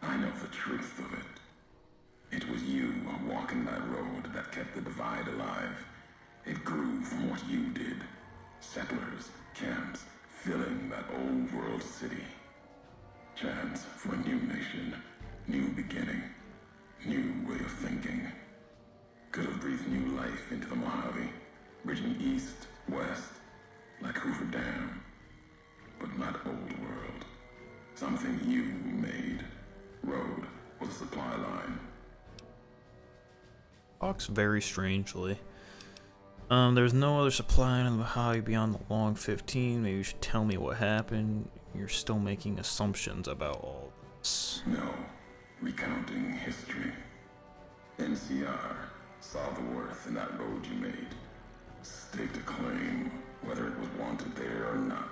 I know the truth of it. It was you walking that road that kept the divide alive. It grew from what you did. Settlers, camps, filling that old world city. Chance for a new nation, new beginning, new way of thinking. Could have breathed new life into the Mojave, bridging east, west, like Hoover Dam. But not old world. Something you made. Road was a supply line. Talks very strangely. There's no other supply line in the Mojave beyond the long 15. Maybe you should tell me what happened. You're still making assumptions about all this. No, recounting history. NCR saw the worth in that road you made. Staked a claim, whether it was wanted there or not.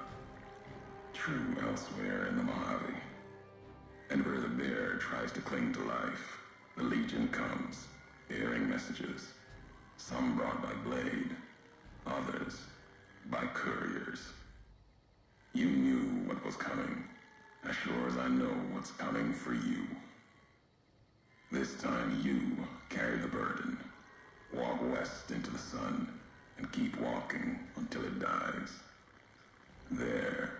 True elsewhere in the Mojave. And where the bear tries to cling to life, the Legion comes, bearing messages. Some brought by blade, others by couriers. You knew what was coming, as sure as I know what's coming for you. This time you carry the burden. Walk west into the sun, and keep walking until it dies. There,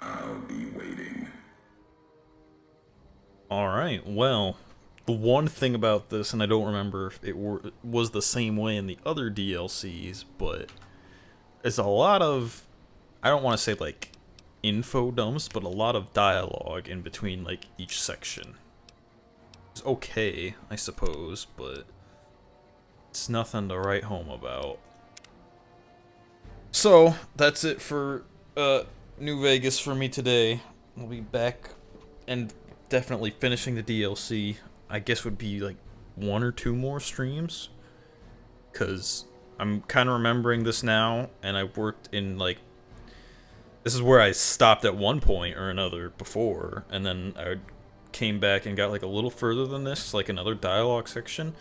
I'll be waiting. Alright, well, the one thing about this, and I don't remember if it was the same way in the other DLCs, but it's a lot of, I don't want to say like info dumps, but a lot of dialogue in between like each section. It's okay, I suppose, but it's nothing to write home about. So, that's it for New Vegas for me today. I'll be back and definitely finishing the DLC. I guess would be like 1 or 2 more streams, because I'm kind of remembering this now, and I worked in like, this is where I stopped at one point or another before, and then I came back and got like a little further than this, like another dialogue section,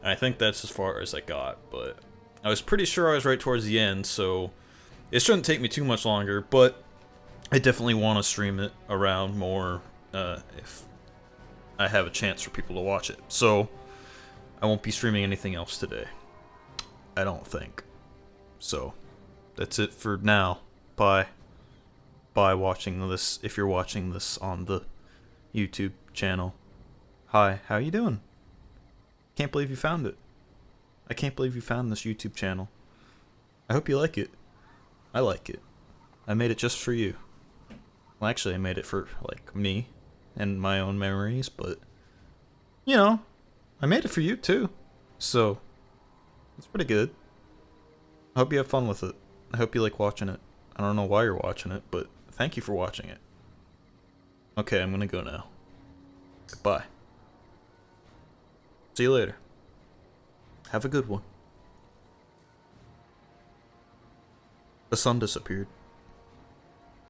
and I think that's as far as I got, but I was pretty sure I was right towards the end, so it shouldn't take me too much longer, but I definitely want to stream it around more if I have a chance for people to watch it. So I won't be streaming anything else today, I don't think. So that's it for now. Bye watching this, if you're watching this on the YouTube channel. Hi, how you doing? Can't believe you found it. I can't believe you found this YouTube channel. I hope you like it. I like it. I made it just for you. Well, actually, I made it for, like, me and my own memories, but, you know, I made it for you, too. So, it's pretty good. I hope you have fun with it. I hope you like watching it. I don't know why you're watching it, but thank you for watching it. Okay, I'm gonna go now. Goodbye. See you later. Have a good one. The sun disappeared.